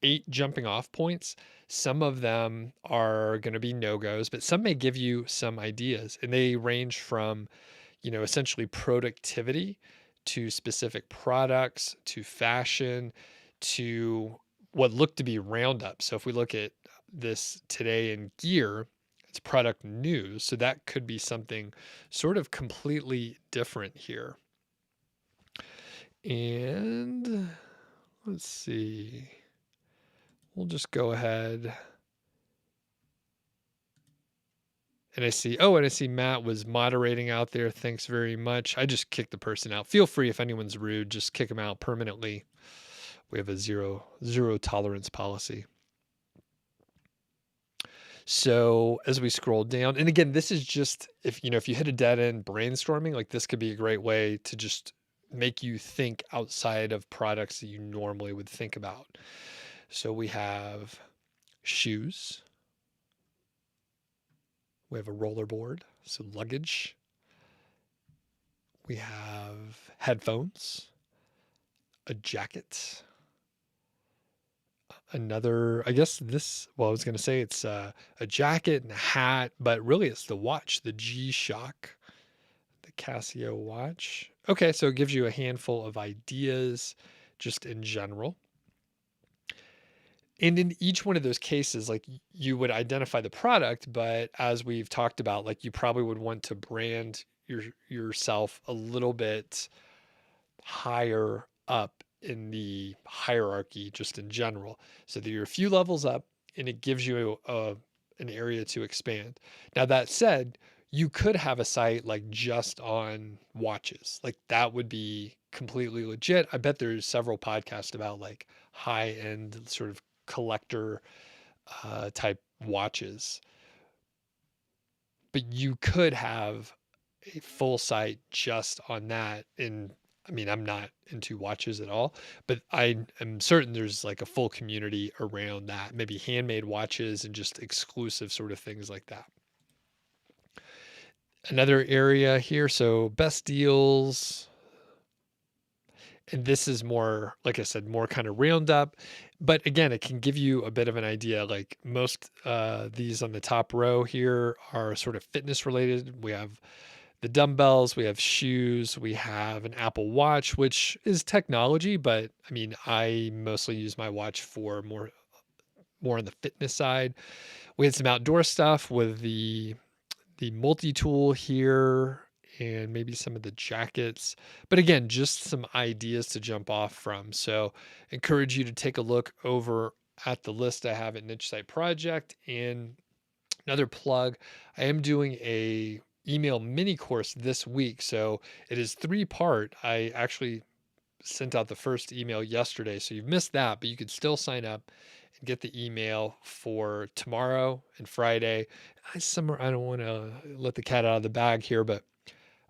8 jumping off points. Some of them are going to be no-goes, but some may give you some ideas. And they range from, essentially productivity to specific products to fashion to what looked to be roundup. So if we look at this today in gear, it's product news. So that could be something sort of completely different here. And let's see. We'll just go ahead. And I see Matt was moderating out there. Thanks very much. I just kicked the person out. Feel free if anyone's rude, just kick them out permanently. We have a zero tolerance policy. So as we scroll down, and again, this is just if you hit a dead end brainstorming, like this could be a great way to just make you think outside of products that you normally would think about. So we have shoes. We have a rollerboard, so luggage. We have headphones, a jacket, another, I guess I was going to say it's a jacket and a hat, but really it's the watch, the G-Shock, the Casio watch. Okay, so it gives you a handful of ideas just in general. And in each one of those cases, like you would identify the product, but as we've talked about, like you probably would want to brand yourself a little bit higher up in the hierarchy, just in general, so that you're a few levels up, and it gives you an area to expand. Now that said, you could have a site like just on watches, like that would be completely legit. I bet there's several podcasts about like high end sort of collector type watches, but you could have a full site just on that. And I mean, I'm not into watches at all, but I am certain there's like a full community around that, maybe handmade watches and just exclusive sort of things like that. Another area here, so best deals. And this is more, like I said, more kind of roundup. But again, it can give you a bit of an idea. Like most these on the top row here are sort of fitness related. We have the dumbbells, we have shoes, we have an Apple Watch, which is technology, but I mean, I mostly use my watch for more on the fitness side. We had some outdoor stuff with the multi-tool here and maybe some of the jackets. But again, just some ideas to jump off from. So encourage you to take a look over at the list I have at Niche Site Project. And another plug, I am doing a email mini course this week. So it is 3-part. I actually sent out the first email yesterday, so you've missed that, but you can still sign up and get the email for tomorrow and Friday. I don't want to let the cat out of the bag here, but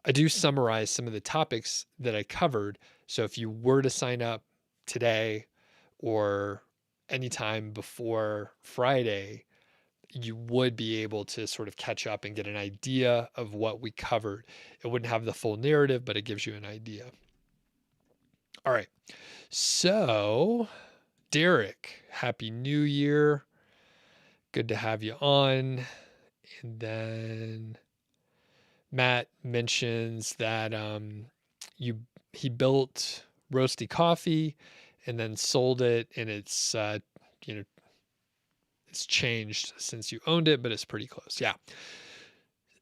I do summarize some of the topics that I covered. So if you were to sign up today or anytime before Friday, you would be able to sort of catch up and get an idea of what we covered. It wouldn't have the full narrative, but it gives you an idea. All right. So, Derek, Happy New Year. Good to have you on. And then Matt mentions that he built Roasty Coffee and then sold it, and it's it's changed since you owned it, but it's pretty close. Yeah.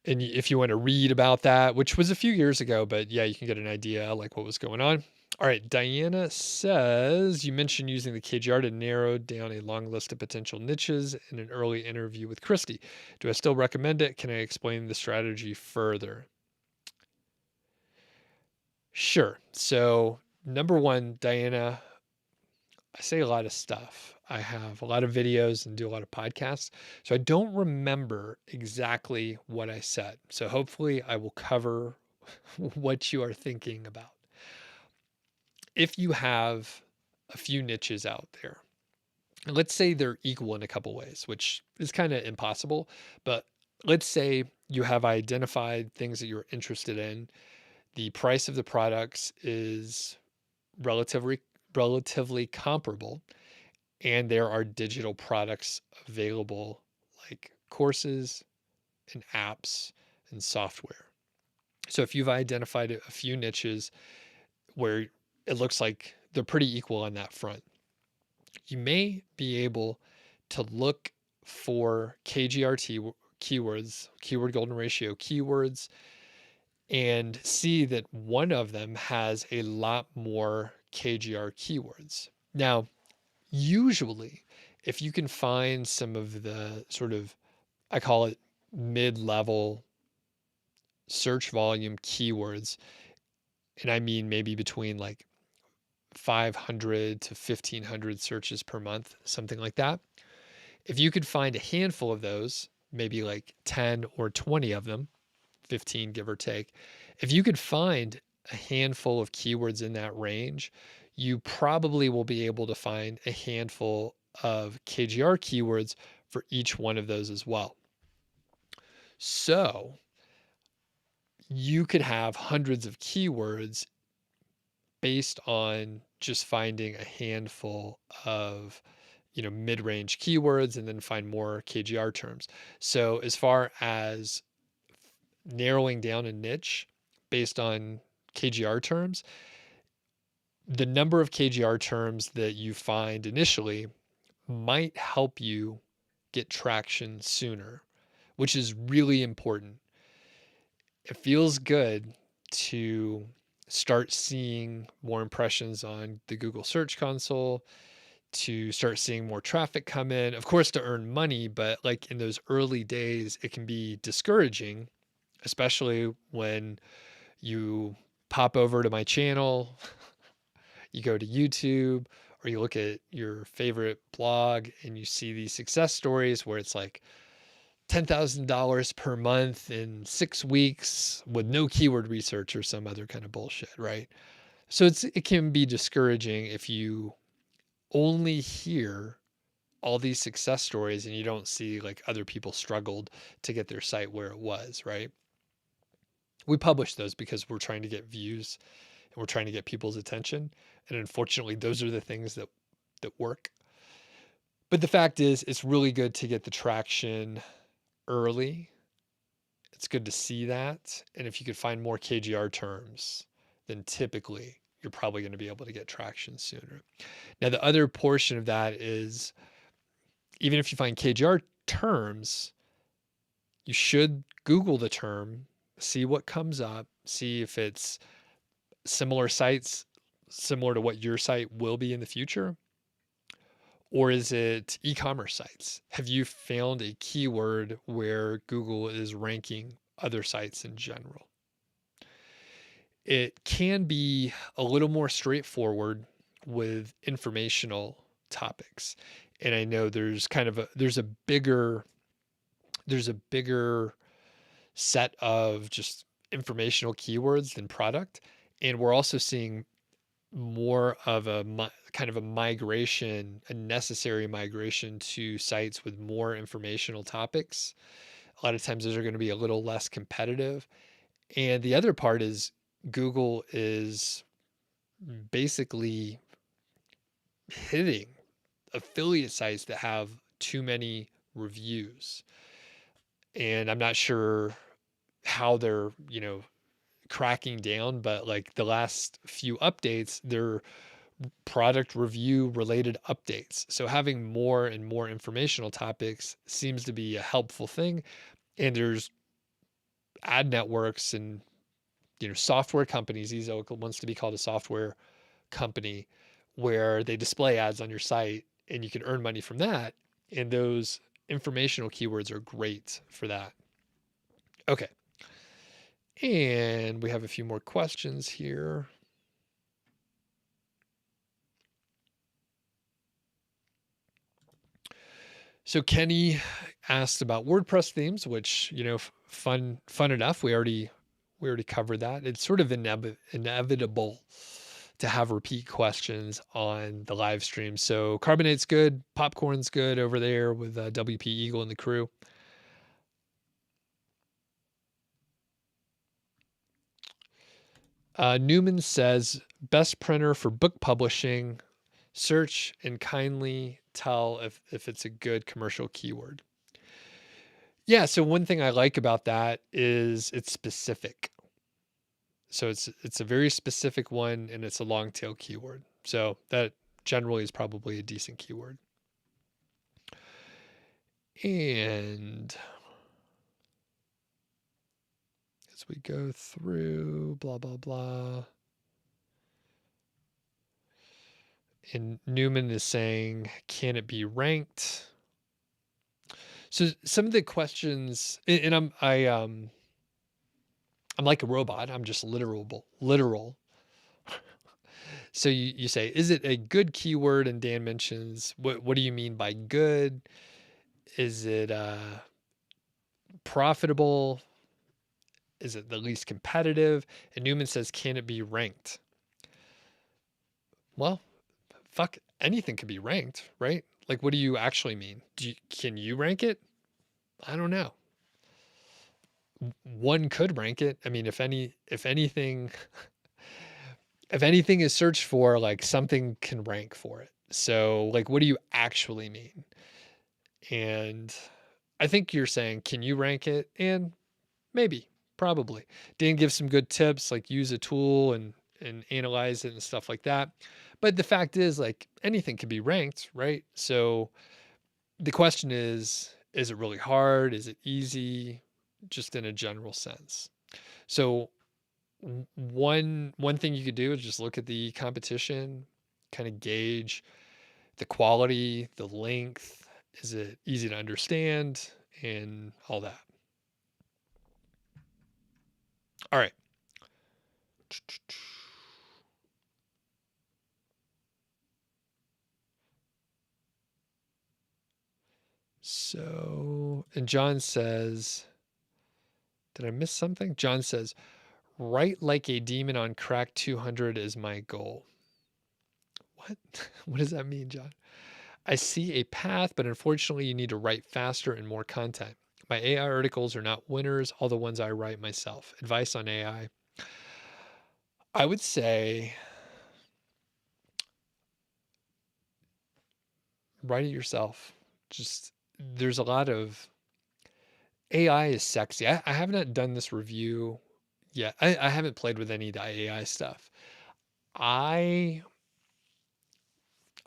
And if you want to read about that, which was a few years ago, but yeah, you can get an idea like what was going on. All right, Diana says, you mentioned using the KGR to narrow down a long list of potential niches in an early interview with Christy. Do I still recommend it? Can I explain the strategy further? Sure. So, number one, Diana, I say a lot of stuff. I have a lot of videos and do a lot of podcasts. So I don't remember exactly what I said. So hopefully I will cover what you are thinking about. If you have a few niches out there, and let's say they're equal in a couple ways, which is kind of impossible, but let's say you have identified things that you're interested in. The price of the products is relatively comparable, and there are digital products available like courses and apps and software. So if you've identified a few niches where it looks like they're pretty equal on that front, you may be able to look for KGRT keywords, keyword golden ratio keywords, and see that one of them has a lot more KGR keywords. Now, usually, if you can find some of the sort of, I call it mid-level search volume keywords, and I mean maybe between like 500 to 1500 searches per month, something like that. If you could find a handful of those, maybe like 10 or 20 of them, 15 give or take, if you could find a handful of keywords in that range, you probably will be able to find a handful of KGR keywords for each one of those as well. So you could have hundreds of keywords based on just finding a handful of mid-range keywords and then find more KGR terms. So as far as narrowing down a niche based on KGR terms, the number of KGR terms that you find initially might help you get traction sooner, which is really important. It feels good to start seeing more impressions on the Google Search Console, to start seeing more traffic come in, of course, to earn money, but like in those early days, it can be discouraging, especially when you pop over to my channel, you go to YouTube, or you look at your favorite blog and you see these success stories where it's like $10,000 per month in 6 weeks with no keyword research or some other kind of bullshit, right? So it can be discouraging if you only hear all these success stories and you don't see like other people struggled to get their site where it was, right? We publish those because we're trying to get views and we're trying to get people's attention. And unfortunately, those are the things that work. But the fact is, it's really good to get the traction early. It's good to see that. And if you could find more KGR terms, then typically you're probably going to be able to get traction sooner. Now, the other portion of that is, even if you find KGR terms, you should Google the term, see what comes up, see if it's similar sites, similar to what your site will be in the future, Or is it e-commerce sites? Have you found a keyword where Google is ranking other sites in general? It can be a little more straightforward with informational topics. And I know there's a bigger set of just informational keywords than product. And we're also seeing more of kind of a migration, a necessary migration to sites with more informational topics. A lot of times those are going to be a little less competitive. And the other part is Google is basically hitting affiliate sites that have too many reviews. And I'm not sure how they're, cracking down, but like the last few updates, they're product review related updates. So having more and more informational topics seems to be a helpful thing. And there's ad networks and software companies. Ezoic wants to be called a software company where they display ads on your site and you can earn money from that. And those informational keywords are great for that. Okay. And we have a few more questions here. So Kenny asked about WordPress themes, which, fun enough. We already covered that. It's sort of inevitable to have repeat questions on the live stream. So Carbonate's good, Popcorn's good over there with WP Eagle and the crew. Newman says, best printer for book publishing, search and kindly tell if it's a good commercial keyword. Yeah, so one thing I like about that is it's specific. So it's a very specific one and it's a long tail keyword. So that generally is probably a decent keyword. And as we go through, blah, blah, blah. And Newman is saying, can it be ranked? So some of the questions, and I'm like a robot. I'm just literal. So you say, is it a good keyword? And Dan mentions, what do you mean by good? Is it profitable? Is it the least competitive? And Newman says, can it be ranked? Well, fuck, anything could be ranked, right? Like, what do you actually mean? Can you rank it? I don't know. One could rank it. I mean, if anything is searched for, like something can rank for it. So like, what do you actually mean? And I think you're saying, can you rank it? And maybe, probably. Dan gives some good tips, like use a tool and analyze it and stuff like that. But the fact is, like, anything can be ranked, right? So the question is it really hard? Is it easy? Just in a general sense. So one thing you could do is just look at the competition, kind of gauge the quality, the length. Is it easy to understand? And all that. All right. So, and John says, did I miss something? John says, write like a demon on crack 200 is my goal. What? What does that mean, John? I see a path, but unfortunately you need to write faster and more content. My AI articles are not winners, all the ones I write myself. Advice on AI. I would say write it yourself. Just there's a lot of AI is sexy. I have not done this review yet. I haven't played with any of the AI stuff. I'm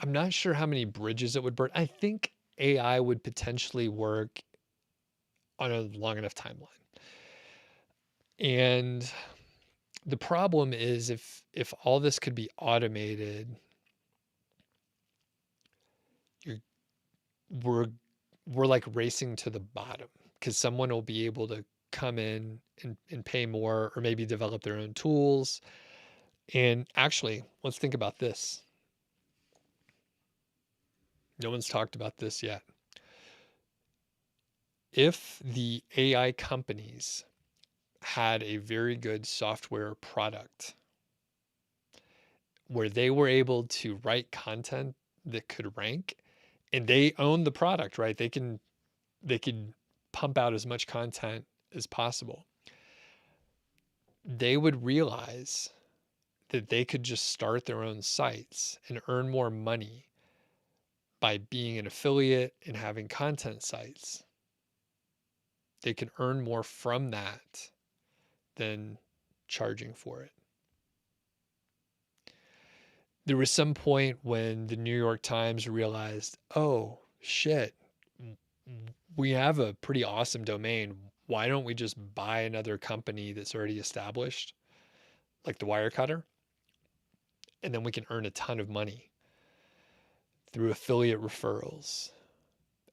not sure how many bridges it would burn. I think AI would potentially work on a long enough timeline. And the problem is if all this could be automated, you're we're like racing to the bottom because someone will be able to come in and pay more, or maybe develop their own tools. And actually, let's think about this. No one's talked about this yet. If the AI companies had a very good software product where they were able to write content that could rank, and they own the product, right? They could pump out as much content as possible. They would realize that they could just start their own sites and earn more money by being an affiliate and having content sites. They could earn more from that than charging for it. There was some point when the New York Times realized, oh shit, we have a pretty awesome domain. Why don't we just buy another company that's already established, like the Wirecutter? And then we can earn a ton of money through affiliate referrals.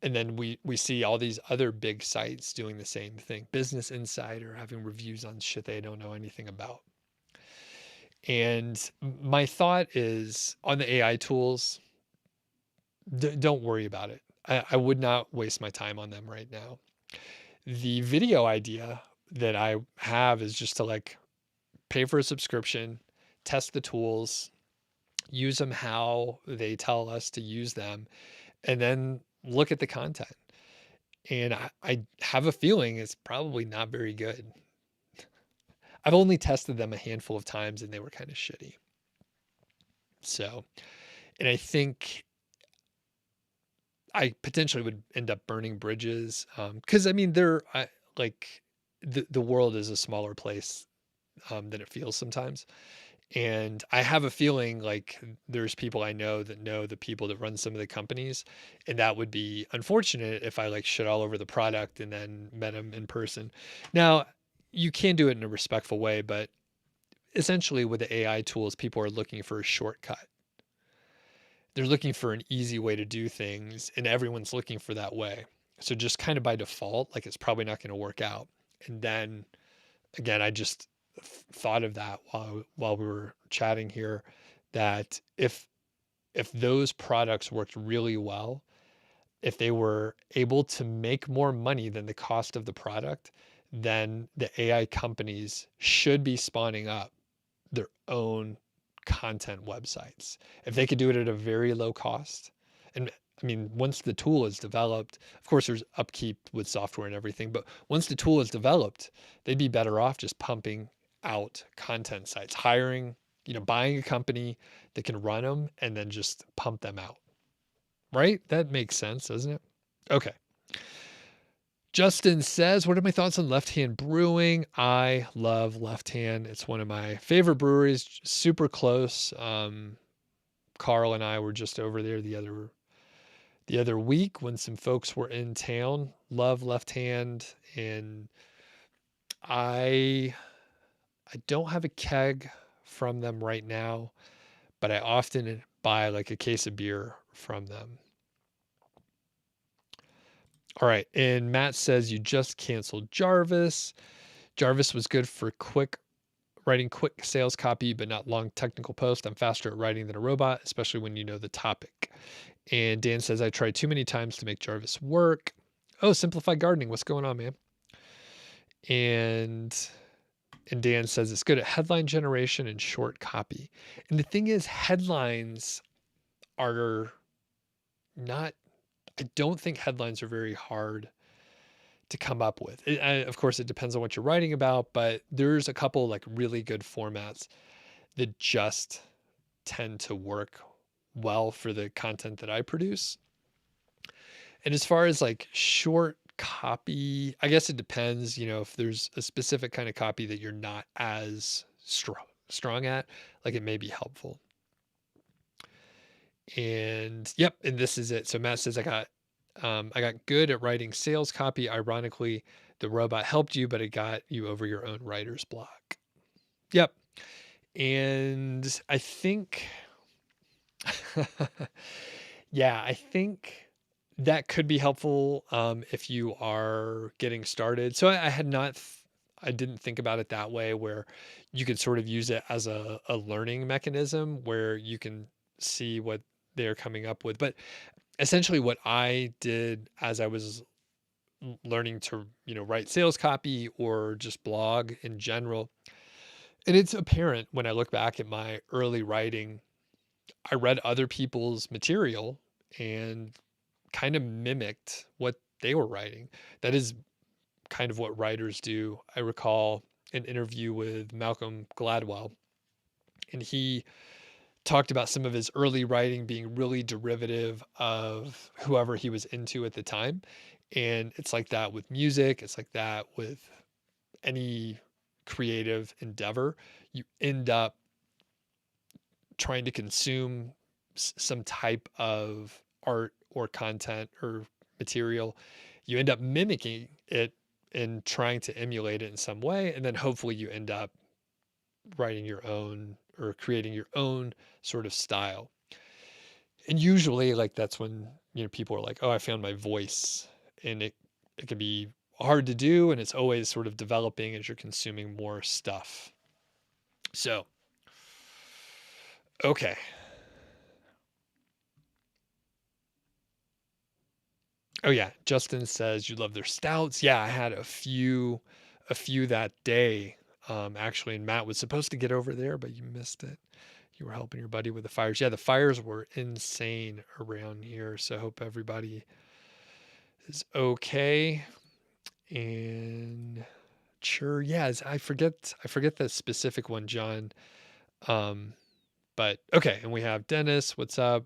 And then we see all these other big sites doing the same thing. Business Insider having reviews on shit they don't know anything about. And my thought is, on the AI tools, don't worry about it. I would not waste my time on them right now. The video idea that I have is just to like pay for a subscription, test the tools, use them how they tell us to use them, and then look at the content. And I have a feeling it's probably not very good. I've only tested them a handful of times and they were kind of shitty. So, and I think I potentially would end up burning bridges. Cause I mean, like the world is a smaller place, than it feels sometimes. And I have a feeling like there's people I know that know the people that run some of the companies. And that would be unfortunate if I like shit all over the product and then met them in person. Now, you can do it in a respectful way, but essentially with the AI tools, people are looking for a shortcut. They're looking for an easy way to do things, and everyone's looking for that way. So just kind of by default, like it's probably not going to work out. And then again, I just thought of that while we were chatting here, that if those products worked really well, if they were able to make more money than the cost of the product, then the AI companies should be spawning up their own content websites. If they could do it at a very low cost, and I mean, once the tool is developed, of course, there's upkeep with software and everything, but once the tool is developed, they'd be better off just pumping out content sites, hiring, buying a company that can run them and then just pump them out. Right? That makes sense, doesn't it? Okay. Justin says, what are my thoughts on Left Hand Brewing? I love Left Hand. It's one of my favorite breweries, super close. Carl and I were just over there the other week when some folks were in town. Love Left Hand. And I don't have a keg from them right now, but I often buy like a case of beer from them. All right. And Matt says you just canceled Jarvis. Jarvis was good for writing quick sales copy, but not long technical post. I'm faster at writing than a robot, especially when you know the topic. And Dan says, I tried too many times to make Jarvis work. Oh, Simplified Gardening. What's going on, man? And Dan says it's good at headline generation and short copy. And the thing is, headlines are not, I don't think headlines are very hard to come up with. Of course, it depends on what you're writing about, but there's a couple like really good formats that just tend to work well for the content that I produce. And as far as like short copy, I guess it depends, if there's a specific kind of copy that you're not as strong at, like it may be helpful. And yep, and this is it. So Matt says I got good at writing sales copy. Ironically, the robot helped you, but it got you over your own writer's block. Yep. And I think, yeah, I think that could be helpful if you are getting started. So I had not, I didn't think about it that way, where you could sort of use it as a learning mechanism where you can see what they're coming up with. But essentially, what I did as I was learning to, write sales copy or just blog in general, and it's apparent when I look back at my early writing, I read other people's material and kind of mimicked what they were writing. That is kind of what writers do. I recall an interview with Malcolm Gladwell, and he talked about some of his early writing being really derivative of whoever he was into at the time. And it's like that with music, it's like that with any creative endeavor. You end up trying to consume some type of art or content or material. You end up mimicking it and trying to emulate it in some way, and then hopefully you end up writing your own or creating your own sort of style. And usually, like, that's when, people are like, oh, I found my voice. And it can be hard to do, and it's always sort of developing as you're consuming more stuff. So, okay. Oh yeah, Justin says you love their stouts. Yeah, I had a few that day. Actually, and Matt was supposed to get over there, but you missed it. You were helping your buddy with the fires. Yeah, the fires were insane around here. So I hope everybody is okay. And sure, yeah, I forget the specific one, John. Um, but okay, and we have Dennis. What's up?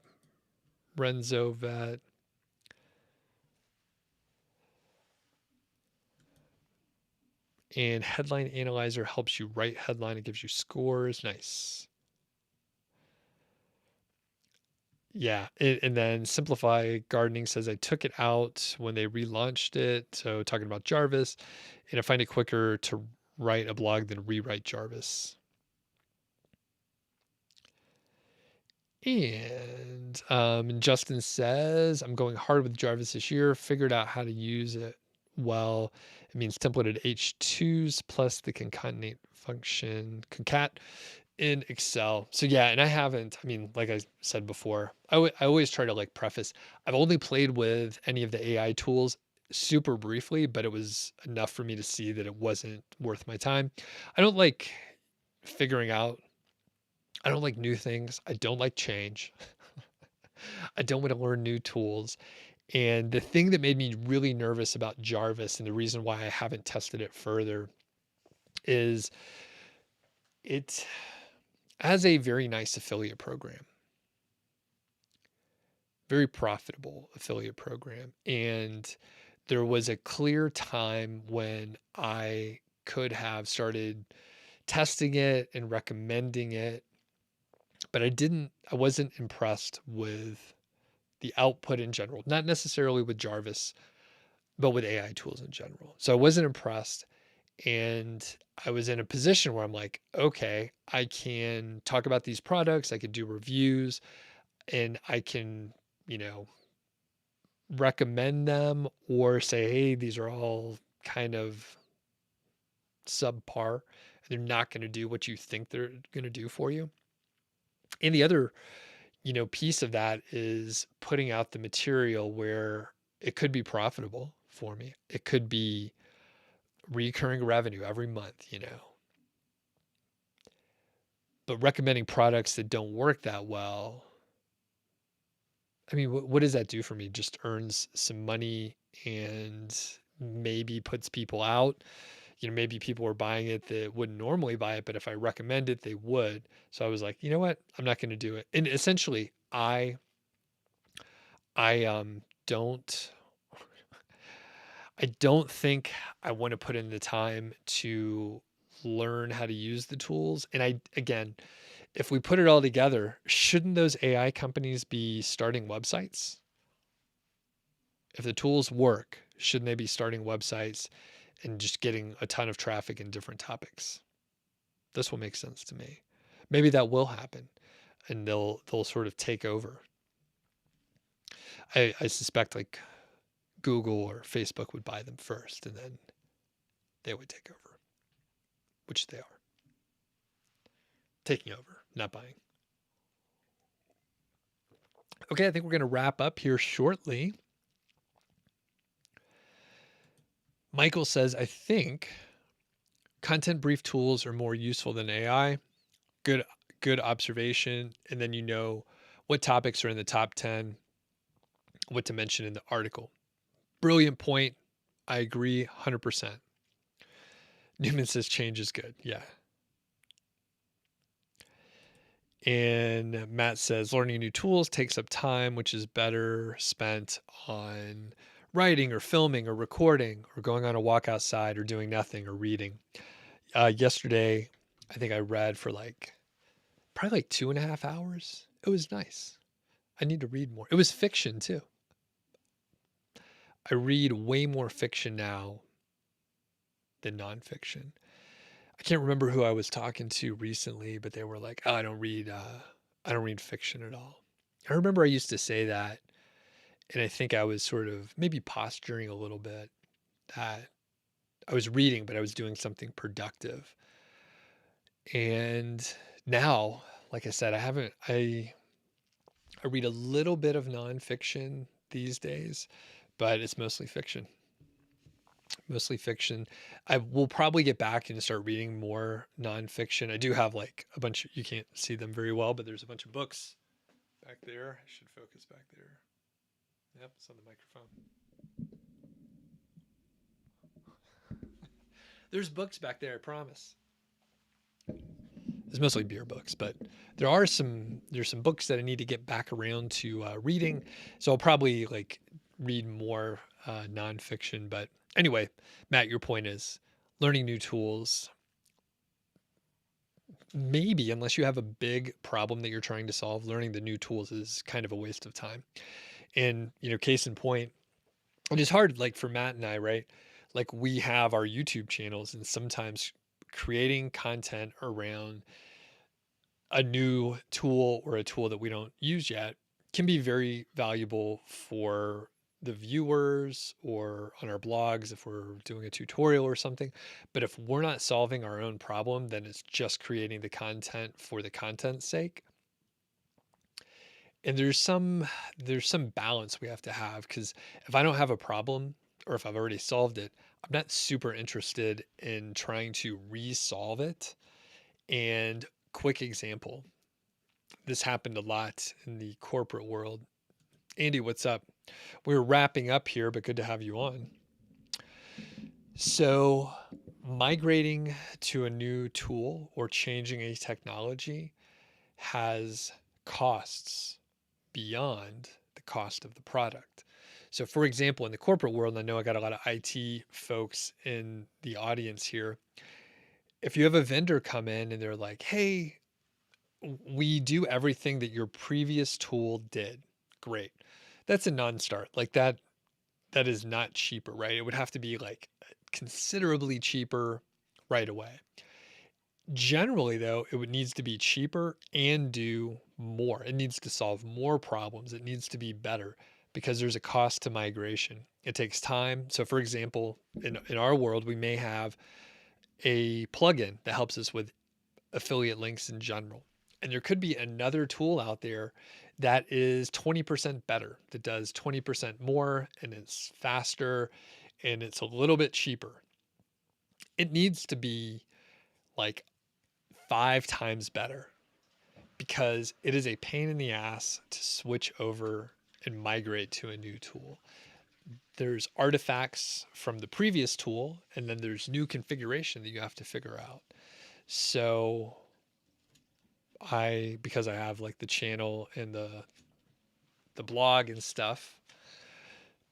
Renzo Vet. And Headline Analyzer helps you write headline. It gives you scores. Nice. Yeah. And then Simplify Gardening says I took it out when they relaunched it. So talking about Jarvis, and I find it quicker to write a blog than rewrite Jarvis. And Justin says, I'm going hard with Jarvis this year. Figured out how to use it well. It means templated H2s plus the concatenate function, concat in Excel. So yeah, and I haven't, I mean, like I said before, I always try to like preface, I've only played with any of the AI tools super briefly, but it was enough for me to see that it wasn't worth my time. I don't like figuring out, I don't like new things. I don't like change. I don't want to learn new tools. And the thing that made me really nervous about Jarvis, and the reason why I haven't tested it further, is it has a very nice affiliate program, very profitable affiliate program. And there was a clear time when I could have started testing it and recommending it, but I wasn't impressed with the output in general, not necessarily with Jarvis, but with AI tools in general. So I wasn't impressed. And I was in a position where I'm like, okay, I can talk about these products, I could do reviews, and I can, you know, recommend them or say, hey, these are all kind of subpar. They're not going to do what you think they're going to do for you. And the other, piece of that is putting out the material where it could be profitable for me. It could be recurring revenue every month, but recommending products that don't work that well. I mean, what does that do for me? Just earns some money and maybe puts people out. Maybe people are buying it that wouldn't normally buy it, but if I recommend it, they would. So I was like, you know what? I'm not going to do it. And essentially, I don't I don't think I want to put in the time to learn how to use the tools. And again, if we put it all together, shouldn't those AI companies be starting websites? If the tools work, shouldn't they be starting websites and just getting a ton of traffic in different topics? This will make sense to me. Maybe that will happen and they'll sort of take over. I suspect, like, Google or Facebook would buy them first, and then they would take over, which they are. Taking over, not buying. Okay, I think we're going to wrap up here shortly. Michael says, I think content brief tools are more useful than AI. Good observation. And then you know what topics are in the top 10, what to mention in the article. Brilliant point. I agree 100%. Newman says change is good. Yeah. And Matt says learning new tools takes up time, which is better spent on writing or filming or recording or going on a walk outside or doing nothing or reading. Yesterday, I think I read for probably 2.5 hours. It was nice. I need to read more. It was fiction too. I read way more fiction now than nonfiction. I can't remember who I was talking to recently, but they were like, "Oh, I don't read fiction at all." I remember I used to say that, and I think I was sort of maybe posturing a little bit that I was reading, but I was doing something productive. And now, like I said, I read a little bit of nonfiction these days, but it's mostly fiction. Mostly fiction. I will probably get back and start reading more nonfiction. I do have a bunch you can't see them very well, but there's a bunch of books back there. I should focus back there. Yep, it's on the microphone. There's books back there, I promise. It's mostly beer books, but there's some books that I need to get back around to reading. So I'll probably read more nonfiction. But anyway, Matt, your point is learning new tools. Maybe unless you have a big problem that you're trying to solve, learning the new tools is kind of a waste of time. And case in point, it is hard for Matt and I, right? We have our YouTube channels, and sometimes creating content around a new tool or a tool that we don't use yet can be very valuable for the viewers or on our blogs if we're doing a tutorial or something. But if we're not solving our own problem, then it's just creating the content for the content's sake. And there's some balance we have to have, because if I don't have a problem or if I've already solved it, I'm not super interested in trying to resolve it. And quick example, this happened a lot in the corporate world. Andy, what's up? We're wrapping up here, but good to have you on. So migrating to a new tool or changing a technology has costs beyond the cost of the product. So for example, in the corporate world, I know I got a lot of IT folks in the audience here. If you have a vendor come in and they're like, hey, we do everything that your previous tool did. Great. That's a non-start. That is not cheaper, right? It would have to be considerably cheaper right away. Generally, though, it needs to be cheaper and do more. It needs to solve more problems. It needs to be better because there's a cost to migration. It takes time. So for example, in our world, we may have a plugin that helps us with affiliate links in general. And there could be another tool out there that is 20% better, that does 20% more, and it's faster, and it's a little bit cheaper. It needs to be 5 times better, because it is a pain in the ass to switch over and migrate to a new tool. There's artifacts from the previous tool, and then there's new configuration that you have to figure out. So because I have the channel and the blog and stuff,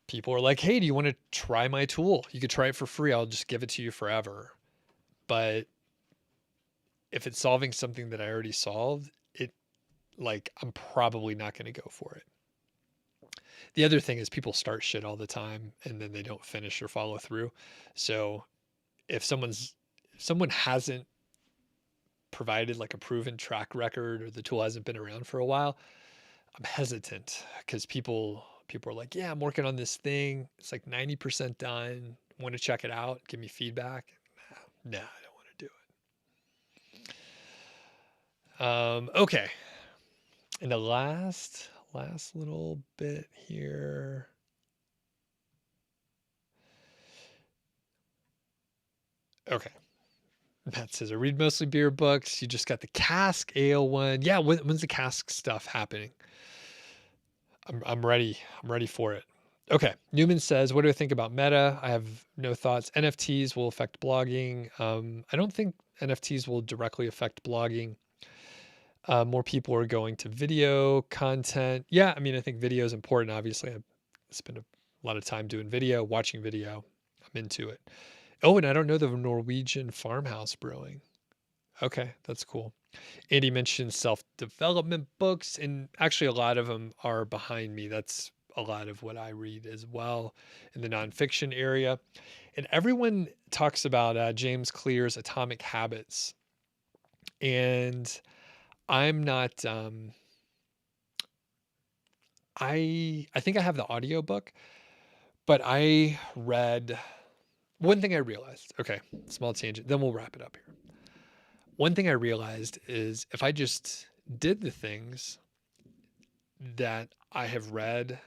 people are like, hey, do you want to try my tool? You could try it for free. I'll just give it to you forever. But if it's solving something that I already solved, I'm probably not going to go for it. The other thing is people start shit all the time and then they don't finish or follow through. So if someone hasn't provided a proven track record, or the tool hasn't been around for a while, I'm hesitant, because people people are like, yeah, I'm working on this thing. It's like 90% done. Want to check it out? Give me feedback. No, I don't want to do it. Okay. And the last little bit here. Okay. Matt says, I read mostly beer books. You just got the cask ale one. Yeah, when's the cask stuff happening? I'm ready. I'm ready for it. Okay. Newman says, what do I think about Meta? I have no thoughts. NFTs will affect blogging. I don't think NFTs will directly affect blogging. More people are going to video content. Yeah, I mean, I think video is important. Obviously, I spend a lot of time doing video, watching video. I'm into it. Oh, and I don't know the Norwegian farmhouse brewing. Okay, that's cool. Andy mentioned self-development books, and actually a lot of them are behind me. That's a lot of what I read as well in the nonfiction area. And everyone talks about James Clear's Atomic Habits. And I'm not I think I have the audiobook, but I read one thing I realized. Okay, small tangent, then we'll wrap it up here. One thing I realized is if I just did the things that I have read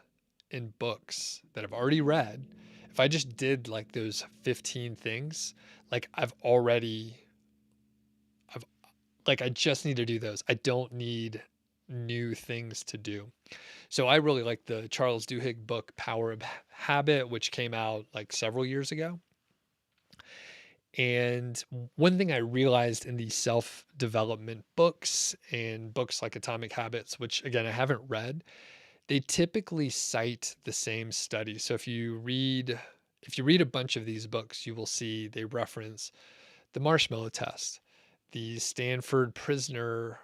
in books that I've already read, if I just did like those 15 things, like I've like I just need to do those. I don't need new things to do. So I really like the Charles Duhigg book, Power of Habit, which came out like several years ago. And one thing I realized in these self-development books and books like Atomic Habits, which again, I haven't read, they typically cite the same studies. So if you read a bunch of these books, you will see they reference the marshmallow test, the Stanford prisoner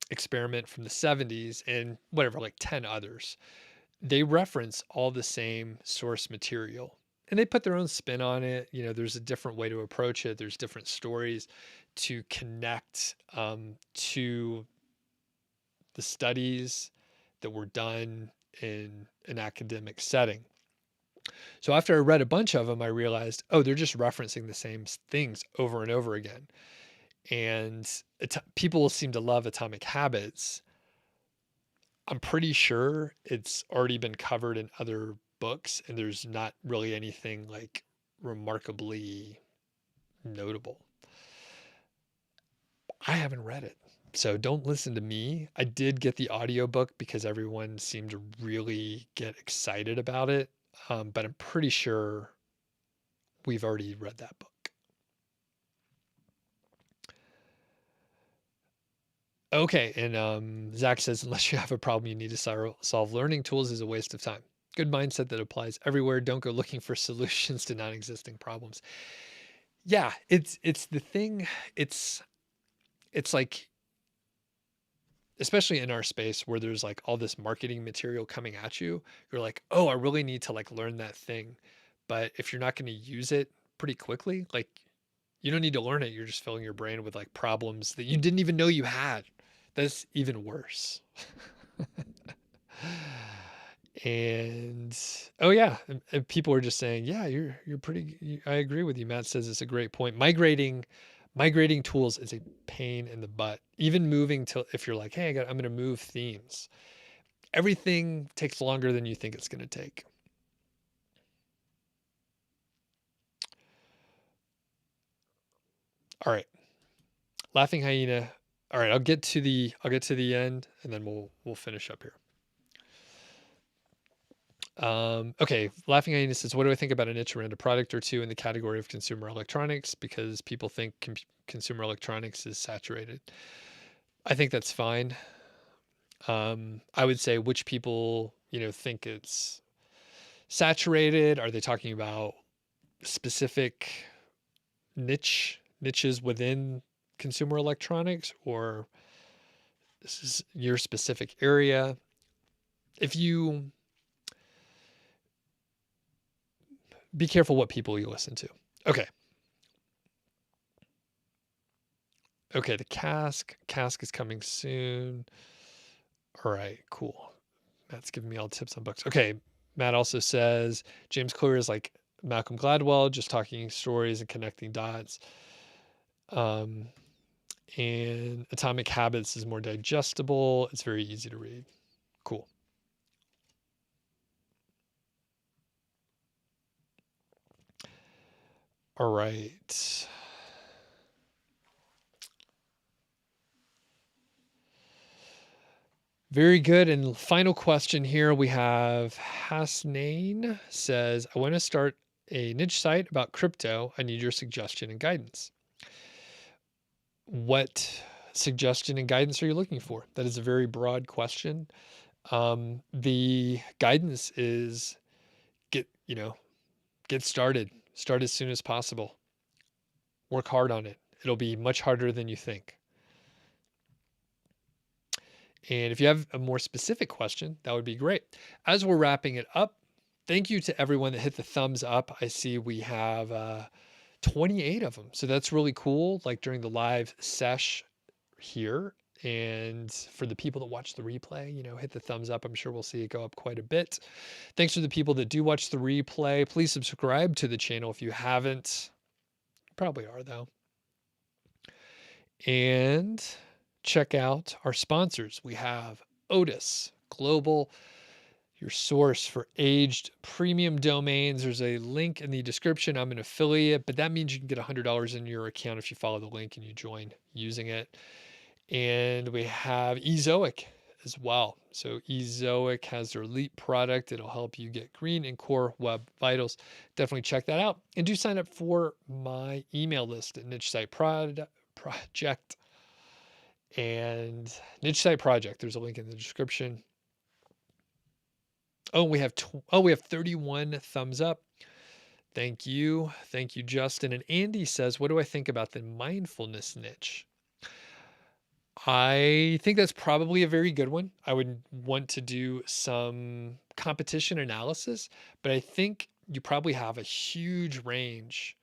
experiment from the 70s, and whatever, like 10 others. They reference all the same source material and they put their own spin on it. You know, there's a different way to approach it. There's different stories to connect to the studies that were done in an academic setting. So after I read a bunch of them, I realized, oh, they're just referencing the same things over and over again. And people seem to love Atomic Habits. I'm pretty sure it's already been covered in other books, and there's not really anything like remarkably notable. I haven't read it, so don't listen to me. I did get the audiobook because everyone seemed to really get excited about it, but I'm pretty sure we've already read that book. Okay, and Zach says, unless you have a problem you need to solve, learning tools is a waste of time. Good mindset that applies everywhere. Don't go looking for solutions to non-existing problems. Yeah, it's the thing. It's like, especially in our space where there's like all this marketing material coming at you, you're like, oh, I really need to like learn that thing. But if you're not going to use it pretty quickly, like you don't need to learn it. You're just filling your brain with like problems that you didn't even know you had. That's even worse. And oh yeah, and people are just saying, yeah, you're pretty. I agree with you. Matt says it's a great point. Migrating tools is a pain in the butt. Even moving to, if you're like, hey, I'm going to move themes. Everything takes longer than you think it's going to take. All right, Laughing Hyena. All right, I'll get to the end, and then we'll finish up here. Okay, Laughing Hyena says, what do I think about a niche around a product or two in the category of consumer electronics? Because people think consumer electronics is saturated. I think that's fine. I would say which people, think it's saturated. Are they talking about specific niches within consumer electronics, or this is your specific area? If you be careful what people you listen to. Okay. The cask is coming soon. All right, cool. Matt's giving me all the tips on books. Okay. Matt also says James Clear is like Malcolm Gladwell, just talking stories and connecting dots. And Atomic Habits is more digestible. It's very easy to read. Cool. All right. Very good. And final question here we have Hasnain says, I want to start a niche site about crypto. I need your suggestion and guidance. What suggestion and guidance are you looking for? That is a very broad question. The guidance is get started. Start as soon as possible. Work hard on it. It'll be much harder than you think. And if you have a more specific question, that would be great. As we're wrapping it up, thank you to everyone that hit the thumbs up. I see we have 28 of them. So that's really cool. Like during the live sesh here. And for the people that watch the replay, hit the thumbs up. I'm sure we'll see it go up quite a bit. Thanks to the people that do watch the replay. Please subscribe to the channel if you haven't. You probably are, though. And check out our sponsors. We have Odys Global, your source for aged premium domains. There's a link in the description. I'm an affiliate, but that means you can get $100 in your account if you follow the link and you join using it. And we have Ezoic as well. So Ezoic has their Leap product. It'll help you get green and core web vitals. Definitely check that out. And do sign up for my email list at Niche Site Project. And Niche Site Project, there's a link in the description. Oh, we have 31 thumbs up. Thank you. Thank you, Justin. And Andy says, what do I think about the mindfulness niche? I think that's probably a very good one. I would want to do some competition analysis, but I think you probably have a huge range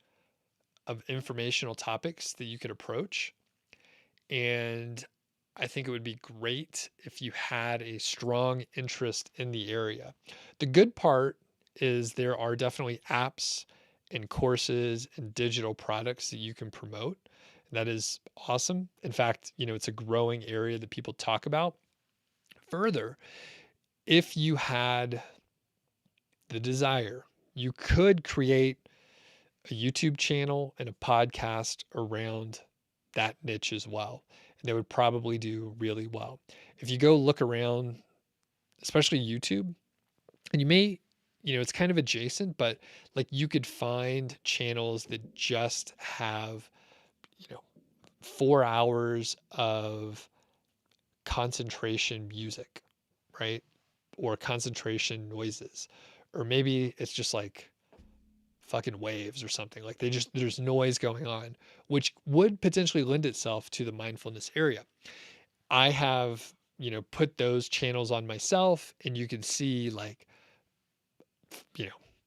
of informational topics that you could approach. And I think it would be great if you had a strong interest in the area. The good part is there are definitely apps and courses and digital products that you can promote. That is awesome. In fact, it's a growing area that people talk about. Further, if you had the desire, you could create a YouTube channel and a podcast around that niche as well. And they would probably do really well. If you go look around, especially YouTube, and you may, it's kind of adjacent, but like you could find channels that just have, 4 hours of concentration music, right? Or concentration noises. Or maybe it's just like fucking waves or something. Like there's noise going on, which would potentially lend itself to the mindfulness area. I have, put those channels on myself, and you can see like,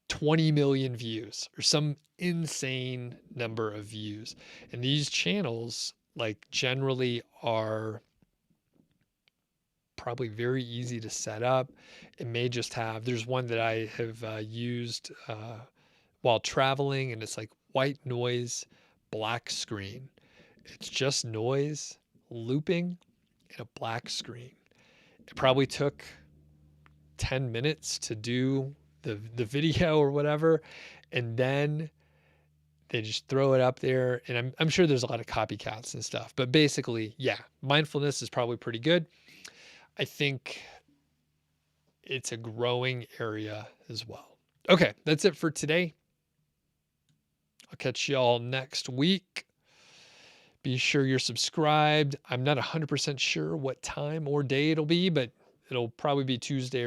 20 million views or some insane number of views. And these channels like generally are probably very easy to set up. It may just have, there's one that I have used while traveling, and it's like white noise, black screen. It's just noise looping in a black screen. It probably took 10 minutes to do the video or whatever, and then they just throw it up there. And I'm sure there's a lot of copycats and stuff, but basically, yeah, mindfulness is probably pretty good. I think it's a growing area as well. Okay, that's it for today. I'll catch y'all next week. Be sure you're subscribed. I'm not 100% sure what time or day it'll be, but it'll probably be Tuesday